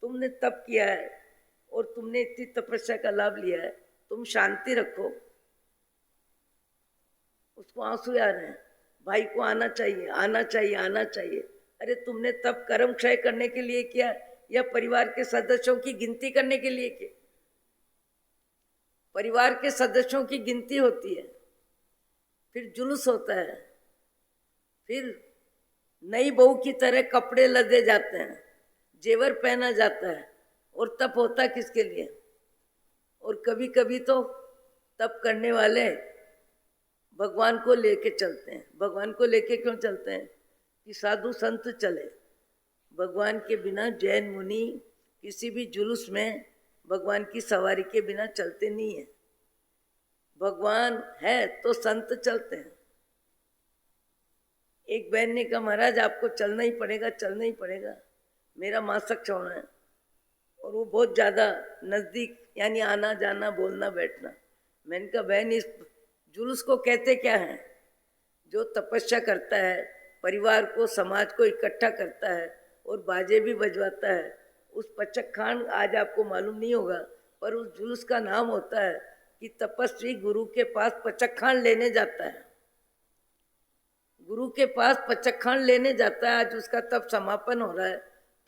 तुमने तप किया है और तुमने इतनी तपस्या का लाभ लिया है, तुम शांति रखो। उसको आंसू आ रहे हैं, भाई को आना चाहिए, आना चाहिए, आना चाहिए। अरे तुमने तप कर्म क्षय करने के लिए किया या परिवार के सदस्यों की गिनती करने के लिए किया? परिवार के सदस्यों की गिनती होती है, फिर जुलूस होता है, फिर नई बहू की तरह कपड़े लदे जाते हैं, जेवर पहना जाता है, और तप होता किसके लिए? और कभी कभी तो तप करने वाले भगवान को लेके चलते हैं। भगवान को लेके क्यों चलते हैं? कि साधु संत चले। भगवान के बिना जैन मुनि किसी भी जुलूस में भगवान की सवारी के बिना चलते नहीं है। भगवान है तो संत चलते हैं। एक बहन ने कहा, महाराज आपको चलना ही पड़ेगा, चलना ही पड़ेगा, मेरा मासिक होना है, और वो बहुत ज़्यादा नज़दीक, यानी आना जाना बोलना बैठना। मैंने कहा बहन, इस जुलूस को कहते क्या है? जो तपस्या करता है, परिवार को समाज को इकट्ठा करता है और बाजे भी बजवाता है, उस पचक्खांड आज आपको मालूम नहीं होगा, पर उस जुलूस का नाम होता है कि तपस्वी गुरु के पास पचक्खांड लेने जाता है। गुरु के पास पचक्खांड लेने जाता है। आज उसका तप समापन हो रहा है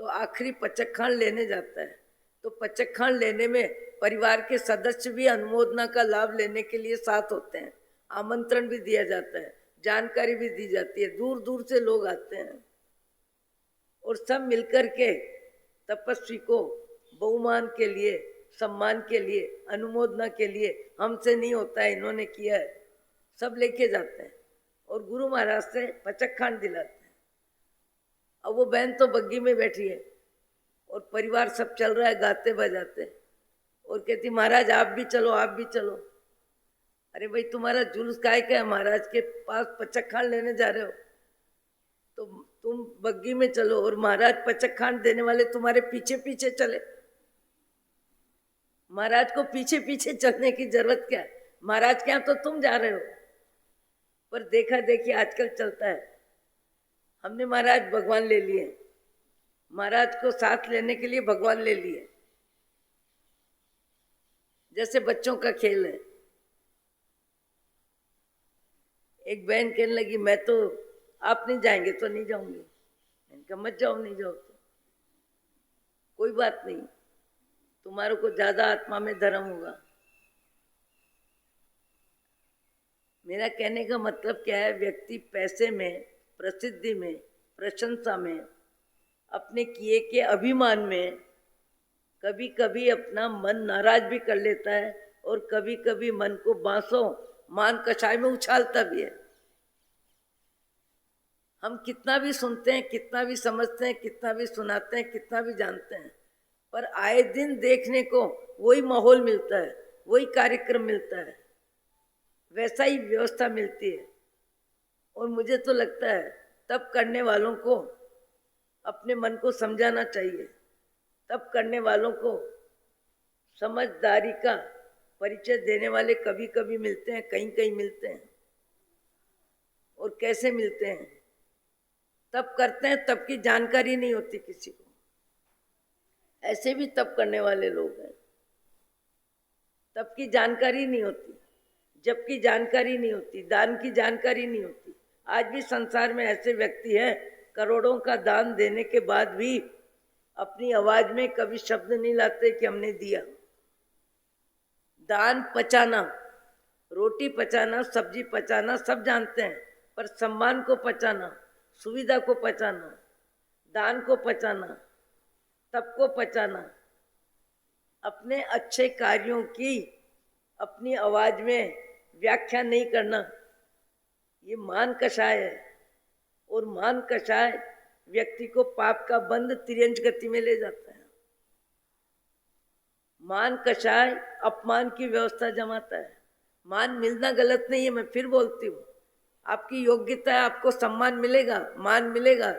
तो आखिरी पचक्खांड लेने जाता है। तो पचक्खांड लेने में परिवार के सदस्य भी अनुमोदना का लाभ लेने के लिए साथ होते हैं, आमंत्रण भी दिया जाता है, जानकारी भी दी जाती है, दूर दूर से लोग आते हैं, और सब मिलकर के तपस्वी को बहुमान के लिए, सम्मान के लिए, अनुमोदना के लिए, हमसे नहीं होता है, इन्होंने किया है, सब लेके जाते हैं और गुरु महाराज से पचक्खांड दिलाते हैं। अब वो बहन तो बग्गी में बैठी है और परिवार सब चल रहा है, गाते बजाते, और कहती महाराज आप भी चलो, आप भी चलो। अरे भाई तुम्हारा जुलूस काहे का है? महाराज के पास पचक्खांड लेने जा रहे हो तो तुम बग्गी में चलो, और महाराज पचक्खांड देने वाले तुम्हारे पीछे पीछे चले। महाराज को पीछे पीछे चलने की जरूरत क्या है? महाराज के यहाँ तो तुम जा रहे हो। पर देखा देखी आजकल चलता है, हमने महाराज भगवान ले लिए, महाराज को साथ लेने के लिए भगवान ले लिए, जैसे बच्चों का खेल है। एक बहन कहने लगी, मैं तो, आप नहीं जाएंगे तो नहीं जाऊंगी। मैंने कहा मत जाओ, नहीं जाओ तो कोई बात नहीं, तुम्हारे को ज्यादा आत्मा में धर्म होगा। मेरा कहने का मतलब क्या है? व्यक्ति पैसे में, प्रसिद्धि में, प्रशंसा में, अपने किए के अभिमान में कभी कभी अपना मन नाराज भी कर लेता है, और कभी कभी मन को बांसों मान कषाय में उछालता भी है। हम कितना भी सुनते हैं, कितना भी समझते हैं, कितना भी सुनाते हैं, कितना भी जानते हैं, पर आए दिन देखने को वही माहौल मिलता है, वही कार्यक्रम मिलता है, वैसा ही व्यवस्था मिलती है। और मुझे तो लगता है तब करने वालों को अपने मन को समझाना चाहिए। तब करने वालों को समझदारी का परिचय देने वाले कभी कभी मिलते हैं, कहीं कहीं मिलते हैं। और कैसे मिलते हैं? तब करते हैं, तब की जानकारी नहीं होती किसी को। ऐसे भी तब करने वाले लोग हैं, तब की जानकारी नहीं होती, जब की जानकारी नहीं होती, दान की जानकारी नहीं होती। आज भी संसार में ऐसे व्यक्ति हैं, करोड़ों का दान देने के बाद भी अपनी आवाज में कभी शब्द नहीं लाते कि हमने दिया। दान पचाना, रोटी पचाना, सब्जी पचाना सब जानते हैं, पर सम्मान को पचाना, सुविधा को पचाना, दान को पचाना, तप को पचाना, अपने अच्छे कार्यों की अपनी आवाज में व्याख्या नहीं करना, ये मान कषाय है। और मान कषाय व्यक्ति को पाप का बंध तिर्यंच गति में ले जाता है। मान कषाय अपमान की व्यवस्था जमाता है। मान मिलना गलत नहीं है, मैं फिर बोलती हूँ, आपकी योग्यता है, आपको सम्मान मिलेगा, मान मिलेगा,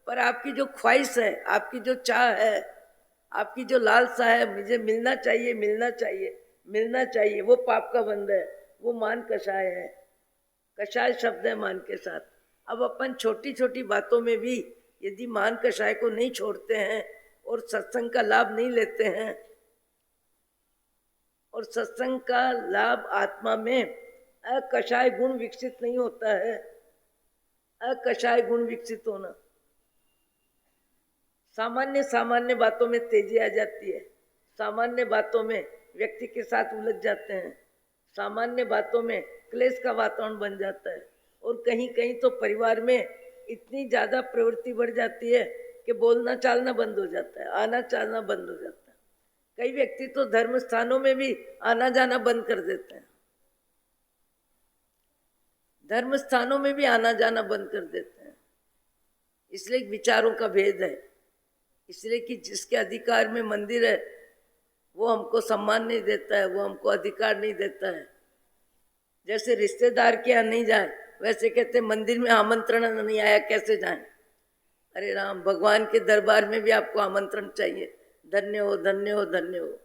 पर आपकी जो ख्वाहिश है, आपकी जो चाह है, आपकी जो लालसा है, मुझे मिलना चाहिए, मिलना चाहिए, मिलना चाहिए, वो पाप का बंध है, वो मान कषाय है। कषाय शब्द है मान के साथ। अब अपन छोटी छोटी बातों में भी यदि मान कषाय को नहीं छोड़ते हैं और सत्संग का लाभ नहीं लेते हैं, और सत्संग का लाभ आत्मा में अकषाय गुण विकसित नहीं होता है। अकषाय गुण विकसित होना, सामान्य सामान्य बातों में तेजी आ जाती है, सामान्य बातों में व्यक्ति के साथ उलझ जाते हैं, सामान्य बातों में क्लेश का वातावरण बन जाता है, और कहीं कहीं तो परिवार में इतनी ज़्यादा प्रवृत्ति बढ़ जाती है कि बोलना चालना बंद हो जाता है, आना चालना बंद हो जाता है। कई व्यक्ति तो धर्म स्थानों में भी आना जाना बंद कर देते हैं, धर्म स्थानों में भी आना जाना बंद कर देते हैं। इसलिए विचारों का भेद है, इसलिए कि जिसके अधिकार में मंदिर है वो हमको सम्मान नहीं देता है, वो हमको अधिकार नहीं देता है। जैसे रिश्तेदार के यहाँ नहीं जाए, वैसे कहते मंदिर में आमंत्रण नहीं आया कैसे जाएं। अरे राम, भगवान के दरबार में भी आपको आमंत्रण चाहिए। धन्य हो, धन्य हो, धन्य हो।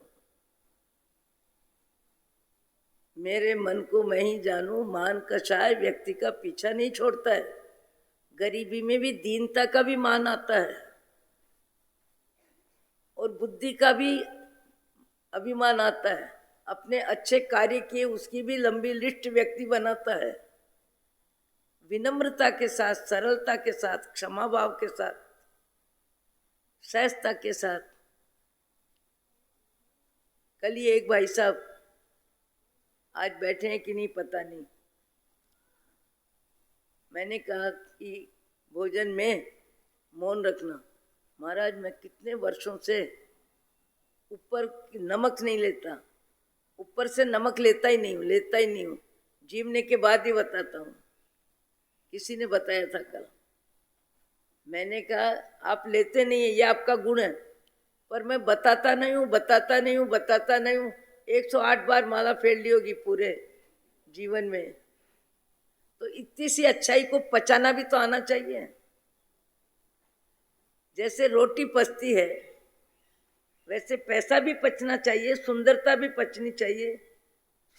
मेरे मन को मैं ही जानूं, मान कषाय व्यक्ति का पीछा नहीं छोड़ता है। गरीबी में भी दीनता का भी मान आता है, और बुद्धि का भी अभिमान आता है। अपने अच्छे कार्य किए उसकी भी लंबी लिस्ट व्यक्ति बनाता है। विनम्रता के साथ, सरलता के साथ, क्षमा भाव के साथ, सहजता के साथ। कल ही एक भाई साहब, आज बैठे हैं कि नहीं पता नहीं, मैंने कहा कि भोजन में मौन रखना। महाराज, मैं कितने वर्षों से ऊपर नमक नहीं लेता, ऊपर से नमक लेता ही नहीं हूँ, जीवने के बाद ही बताता हूँ। किसी ने बताया था कल, मैंने कहा आप लेते नहीं है, ये आपका गुण है, पर मैं बताता नहीं हूँ। 108 बार माला फेर ली होगी पूरे जीवन में, तो इतनी सी अच्छाई को पचाना भी तो आना चाहिए। जैसे रोटी पचती है वैसे पैसा भी पचना चाहिए, सुंदरता भी पचनी चाहिए।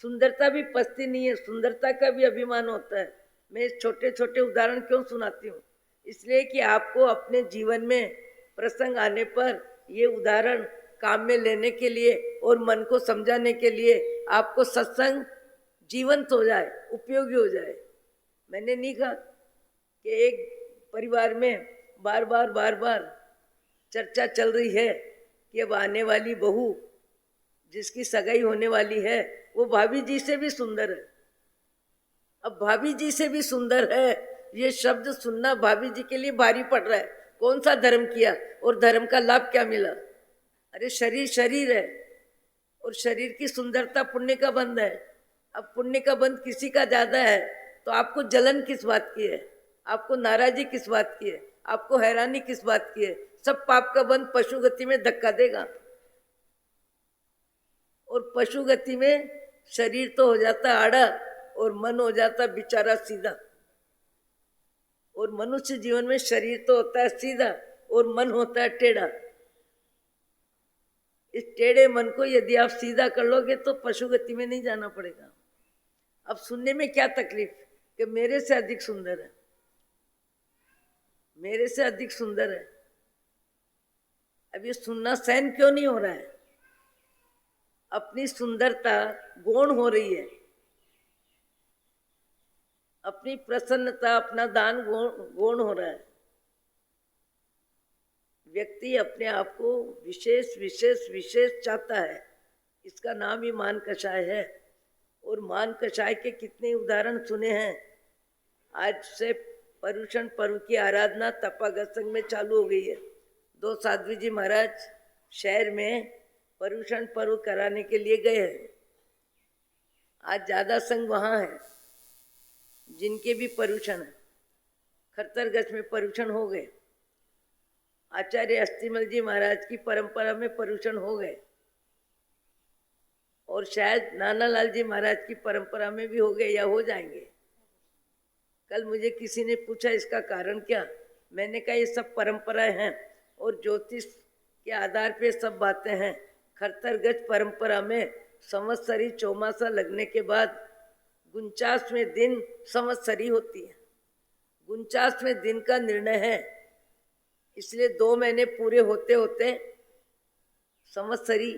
सुंदरता भी पचती नहीं है, सुंदरता का भी अभिमान होता है। मैं छोटे छोटे उदाहरण क्यों सुनाती हूँ? इसलिए कि आपको अपने जीवन में प्रसंग आने पर ये उदाहरण काम में लेने के लिए और मन को समझाने के लिए आपको सत्संग जीवंत हो जाए, उपयोगी हो जाए। मैंने नहीं कहा कि एक परिवार में बार बार चर्चा चल रही है कि अब आने वाली बहू जिसकी सगाई होने वाली है वो भाभी जी से भी सुंदर है। अब भाभी जी से भी सुंदर है, ये शब्द सुनना भाभी जी के लिए भारी पड़ रहा है। कौन सा धर्म किया और धर्म का लाभ क्या मिला? अरे शरीर है, और शरीर की सुंदरता पुण्य का बंध है। अब पुण्य का बंध किसी का ज्यादा है तो आपको जलन किस बात की है, आपको नाराजी किस बात की है, आपको हैरानी किस बात की है? सब पाप का बंध पशु गति में धक्का देगा, और पशु गति में शरीर तो हो जाता आड़ा और मन हो जाता बेचारा सीधा। और मनुष्य जीवन में शरीर तो होता है सीधा और मन होता है टेढ़ा। इस टेढ़े मन को यदि आप सीधा कर लोगे तो पशु गति में नहीं जाना पड़ेगा। अब सुनने में क्या तकलीफ कि मेरे से अधिक सुंदर है, मेरे से अधिक सुंदर है। अब ये सुनना सहन क्यों नहीं हो रहा है? अपनी सुंदरता गौण हो रही है, अपनी प्रसन्नता, अपना दान गौण हो रहा है। व्यक्ति अपने आप को विशेष चाहता है, इसका नाम ही मान कषाय है। और मान कषाय के कितने उदाहरण सुने हैं। आज से पर्युषण पर्व की आराधना तपागत संघ में चालू हो गई है। 2 साध्वी जी महाराज शहर में पर्युषण पर्व कराने के लिए गए हैं। आज ज़्यादा संघ वहाँ है जिनके भी पर्युषण है। खरतरगंज में पर्युषण हो गए, आचार्य अस्थिमल जी महाराज की परंपरा में पर्युषण हो गए। और शायद नानालाल जी महाराज की परंपरा में भी हो गए या हो जाएंगे। कल मुझे किसी ने पूछा इसका कारण क्या, मैंने कहा ये सब परंपराएं हैं और ज्योतिष के आधार पे सब बातें हैं। खरतरगज परंपरा में संवत्सरी चौमासा लगने के बाद 49वें दिन संवत्सरी होती है। 49वें दिन का निर्णय है, इसलिए 2 महीने पूरे होते होते संवत्सरी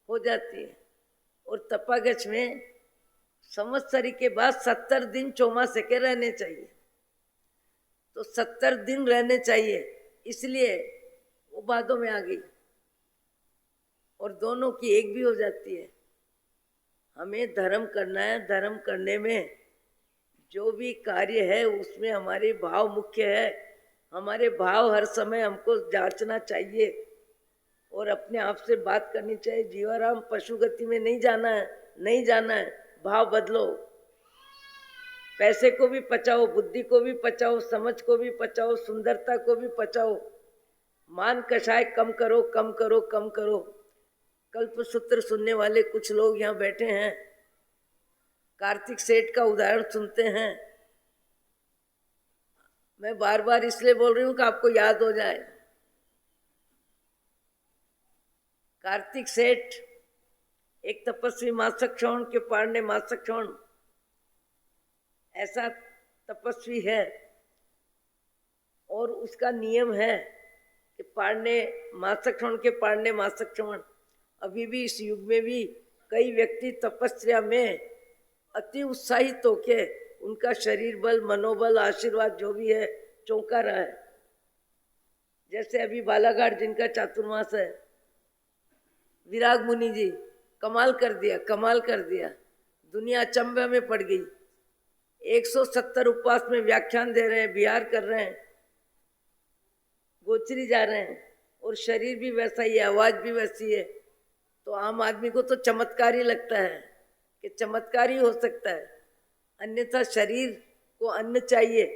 हो जाती है। और तपागच में संवत्सरी के बाद 70 दिन चौमासे के रहने चाहिए, तो 70 दिन रहने चाहिए, इसलिए वो बातों में आ गई और दोनों की एक भी हो जाती है। हमें धर्म करना है, धर्म करने में जो भी कार्य है उसमें हमारे भाव मुख्य है। हमारे भाव हर समय हमको जांचना चाहिए और अपने आप से बात करनी चाहिए। जीवाराम पशु गति में नहीं जाना है, नहीं जाना है, भाव बदलो। पैसे को भी पचाओ, बुद्धि को भी पचाओ, समझ को भी पचाओ, सुंदरता को भी पचाओ। मान कषाय कम करो, कम करो, कम करो। कल्पसूत्र सुनने वाले कुछ लोग यहाँ बैठे हैं, कार्तिक सेठ का उदाहरण सुनते हैं। मैं बार बार इसलिए बोल रही हूँ कि आपको याद हो जाए। कार्तिक सेठ एक तपस्वी मासक श्रवण के पारने मासक श्रवण ऐसा तपस्वी है और उसका नियम है कि पारने मासक श्रवण के पारने मासक श्रवण। अभी भी इस युग में भी कई व्यक्ति तपस्या में अति उत्साहित होके उनका शरीर बल, मनोबल, आशीर्वाद जो भी है चौंका रहा है। जैसे अभी बालाघाट जिनका चातुर्मास है, विराग मुनि जी कमाल कर दिया, कमाल कर दिया। दुनिया अचंभे में पड़ गई। 170 उपवास में व्याख्यान दे रहे हैं, बिहार कर रहे हैं, गोचरी जा रहे हैं और शरीर भी वैसा ही है, आवाज भी वैसी है। तो आम आदमी को तो चमत्कार ही लगता है कि चमत्कार ही हो सकता है, अन्यथा शरीर को अन्न चाहिए।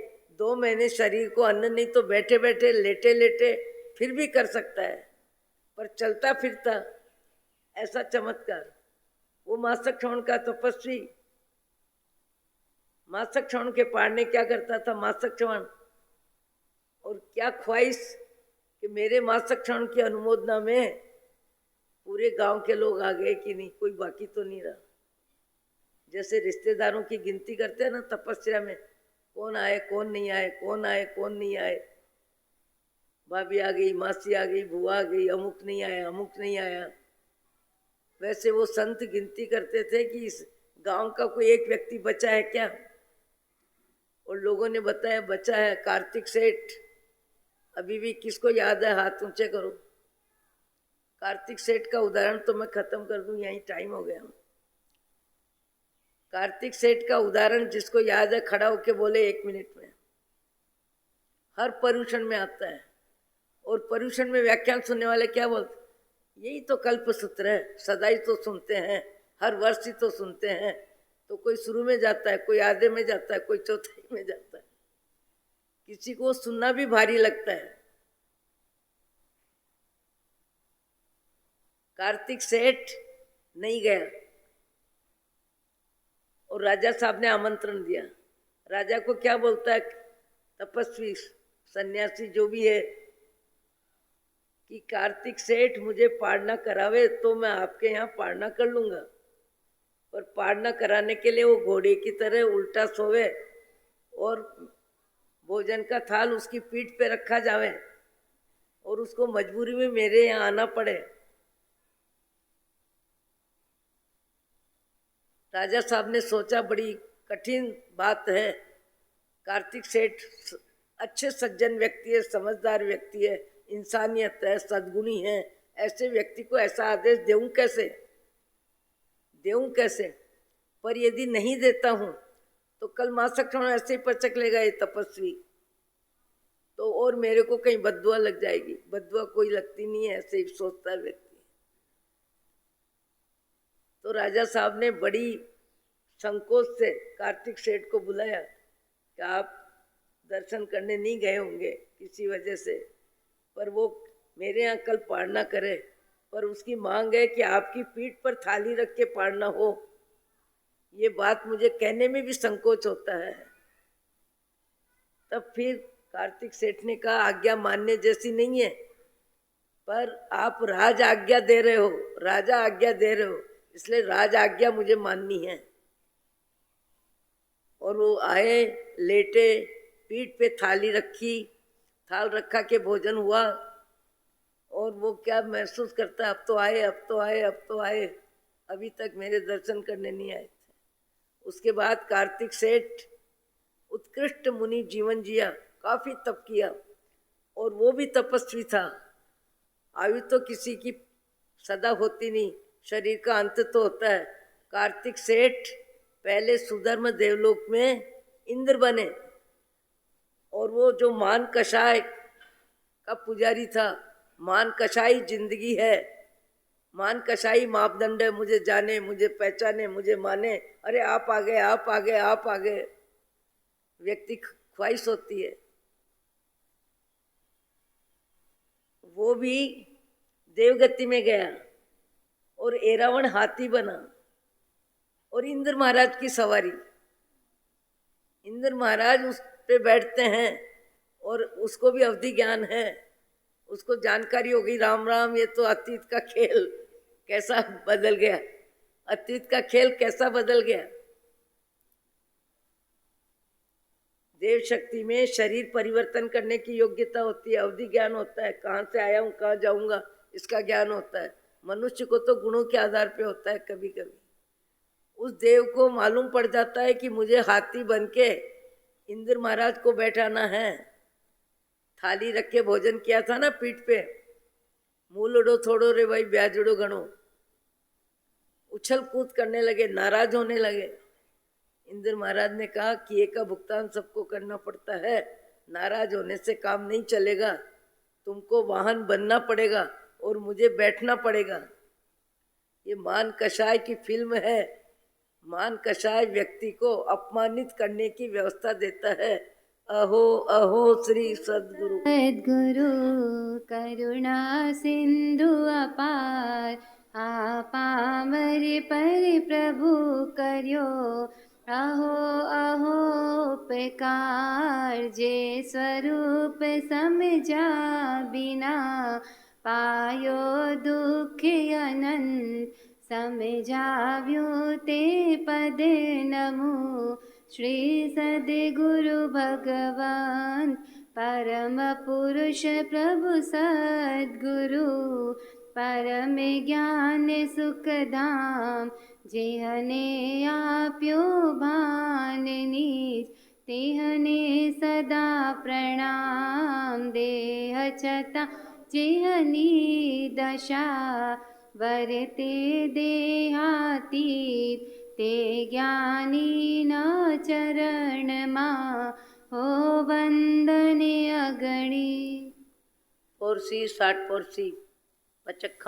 2 महीने शरीर को अन्न नहीं तो बैठे बैठे लेटे लेटे फिर भी कर सकता है, पर चलता फिरता ऐसा चमत्कार। वो मासक श्रवण का तपस्वी मासक श्रवण के पारने क्या करता था, मासक श्रवण, और क्या ख्वाहिश कि मेरे मासक श्रवण की अनुमोदना में पूरे गांव के लोग आ गए कि नहीं, कोई बाकी तो नहीं रहा। जैसे रिश्तेदारों की गिनती करते हैं ना तपस्या में, कौन आए कौन नहीं आए, कौन आए कौन नहीं आए, भाभी आ गई, मासी आ गई, बुआ आ गई, अमुक नहीं आया, अमुक नहीं आया। वैसे वो संत गिनती करते थे कि इस गांव का कोई एक व्यक्ति बचा है क्या, और लोगों ने बताया बचा है कार्तिक सेठ। अभी भी किसको याद है, हाथ ऊंचे करो। कार्तिक सेठ का उदाहरण तो मैं खत्म कर दूं, यहीं टाइम हो गया। कार्तिक सेठ का उदाहरण जिसको याद है खड़ा होके बोले 1 मिनट में। हर पर्यूषण में आता है और पर्यूषण में व्याख्यान सुनने वाले क्या बोलते, यही तो कल्पसूत्र है, सदाई तो सुनते हैं, हर वर्ष ही तो सुनते हैं। तो कोई शुरू में जाता है, कोई आधे में जाता है, कोई चौथाई में जाता है, किसी को सुनना भी भारी लगता है। कार्तिक सेठ नहीं गया और राजा साहब ने आमंत्रण दिया। राजा को क्या बोलता है तपस्वी सन्यासी जो भी है कि कार्तिक सेठ मुझे पारना करावे तो मैं आपके यहाँ पारना कर लूंगा, पर पारना कराने के लिए वो घोड़े की तरह उल्टा सोवे और भोजन का थाल उसकी पीठ पे रखा जावे और उसको मजबूरी में मेरे यहाँ आना पड़े। राजा साहब ने सोचा बड़ी कठिन बात है, कार्तिक सेठ अच्छे सज्जन व्यक्ति है, समझदार व्यक्ति है, इंसानियत है, सद्गुणी है, ऐसे व्यक्ति को ऐसा आदेश देऊं कैसे, देऊं कैसे। पर यदि नहीं देता हूं तो कल मासक श्रवण ऐसे ही पचक लेगा ये तपस्वी, तो और मेरे को कहीं बद्दुआ लग जाएगी। बद्दुआ कोई लगती नहीं है, ऐसे ही सोचता है व्यक्ति। तो राजा साहब ने बड़ी संकोच से कार्तिक सेठ को बुलाया कि आप दर्शन करने नहीं गए होंगे किसी वजह से, पर वो मेरे यहाँ कल पारना करे पर उसकी मांग है कि आपकी पीठ पर थाली रख के पाड़ना हो। ये बात मुझे कहने में भी संकोच होता है। तब फिर कार्तिक सेठ ने कहा, आज्ञा मानने जैसी नहीं है, पर आप राज आज्ञा दे रहे हो, राजा आज्ञा दे रहे हो, इसलिए राज आज्ञा मुझे माननी है। और वो आए, लेटे, पीठ पे थाली रखी, थाल रखा के भोजन हुआ। और वो क्या महसूस करता है, अब तो आए, अब तो आए, अब तो आए, अभी तक मेरे दर्शन करने नहीं आए थे। उसके बाद कार्तिक सेठ उत्कृष्ट मुनि जीवन जिया, काफी तप किया, और वो भी तपस्वी था। आयु तो किसी की सदा होती नहीं, शरीर का अंत तो होता है। कार्तिक सेठ पहले सुधर्म देवलोक में इंद्र बने, और वो जो मान कषाय का पुजारी था, मान कषाई जिंदगी है, मान कषाई मापदंड है, मुझे जाने, मुझे पहचाने, मुझे माने, अरे आप आ गए, आप आ गए, आप आ गए, व्यक्ति ख्वाहिश होती है। वो भी देवगति में गया और एरावण हाथी बना और इंद्र महाराज की सवारी। इंद्र महाराज उस पे बैठते हैं और उसको भी अवधि ज्ञान है, उसको जानकारी हो गई, राम राम, ये तो अतीत का खेल कैसा बदल गया, अतीत का खेल कैसा बदल गया। देव शक्ति में शरीर परिवर्तन करने की योग्यता होती है, अवधि ज्ञान होता है, कहाँ से आया हूँ कहाँ जाऊंगा इसका ज्ञान होता है। मनुष्य को तो गुणों के आधार पे होता है। कभी कभी उस देव को मालूम पड़ जाता है कि मुझे हाथी बन के इंद्र महाराज को बैठाना है। थाली रख के भोजन किया था ना पीठ पे, मूल उड़ो थोड़ो रे भाई ब्याज उड़ो घणो, उछल कूद करने लगे, नाराज होने लगे। इंद्र महाराज ने कहा कि ये का भुगतान सबको करना पड़ता है, नाराज होने से काम नहीं चलेगा, तुमको वाहन बनना पड़ेगा और मुझे बैठना पड़ेगा। ये मान कषाय की फिल्म है। मान कषाय व्यक्ति को अपमानित करने की व्यवस्था देता है। अहो अहो श्री सद्गुरु। सद्गुरु करुणा सिंधु अपार, आपामर पर प्रभु करियो, अहो अहो उपकार, जे स्वरूप समझा बिना, पायो दुख अनंत, समझाव्यो ते पद नमो। श्री सद्गुरु भगवान परम पुरुष प्रभु सद्गुरु, परम ज्ञान सुख धाम, जेहने आप्यो भान नीच, तेहने सदा प्रणाम। देह छता जेहनी दशा, वरते देहातीत, ते ज्ञानी न चरण मा, हो वंदने अगणी। पोरसी 60 पोरसी पचक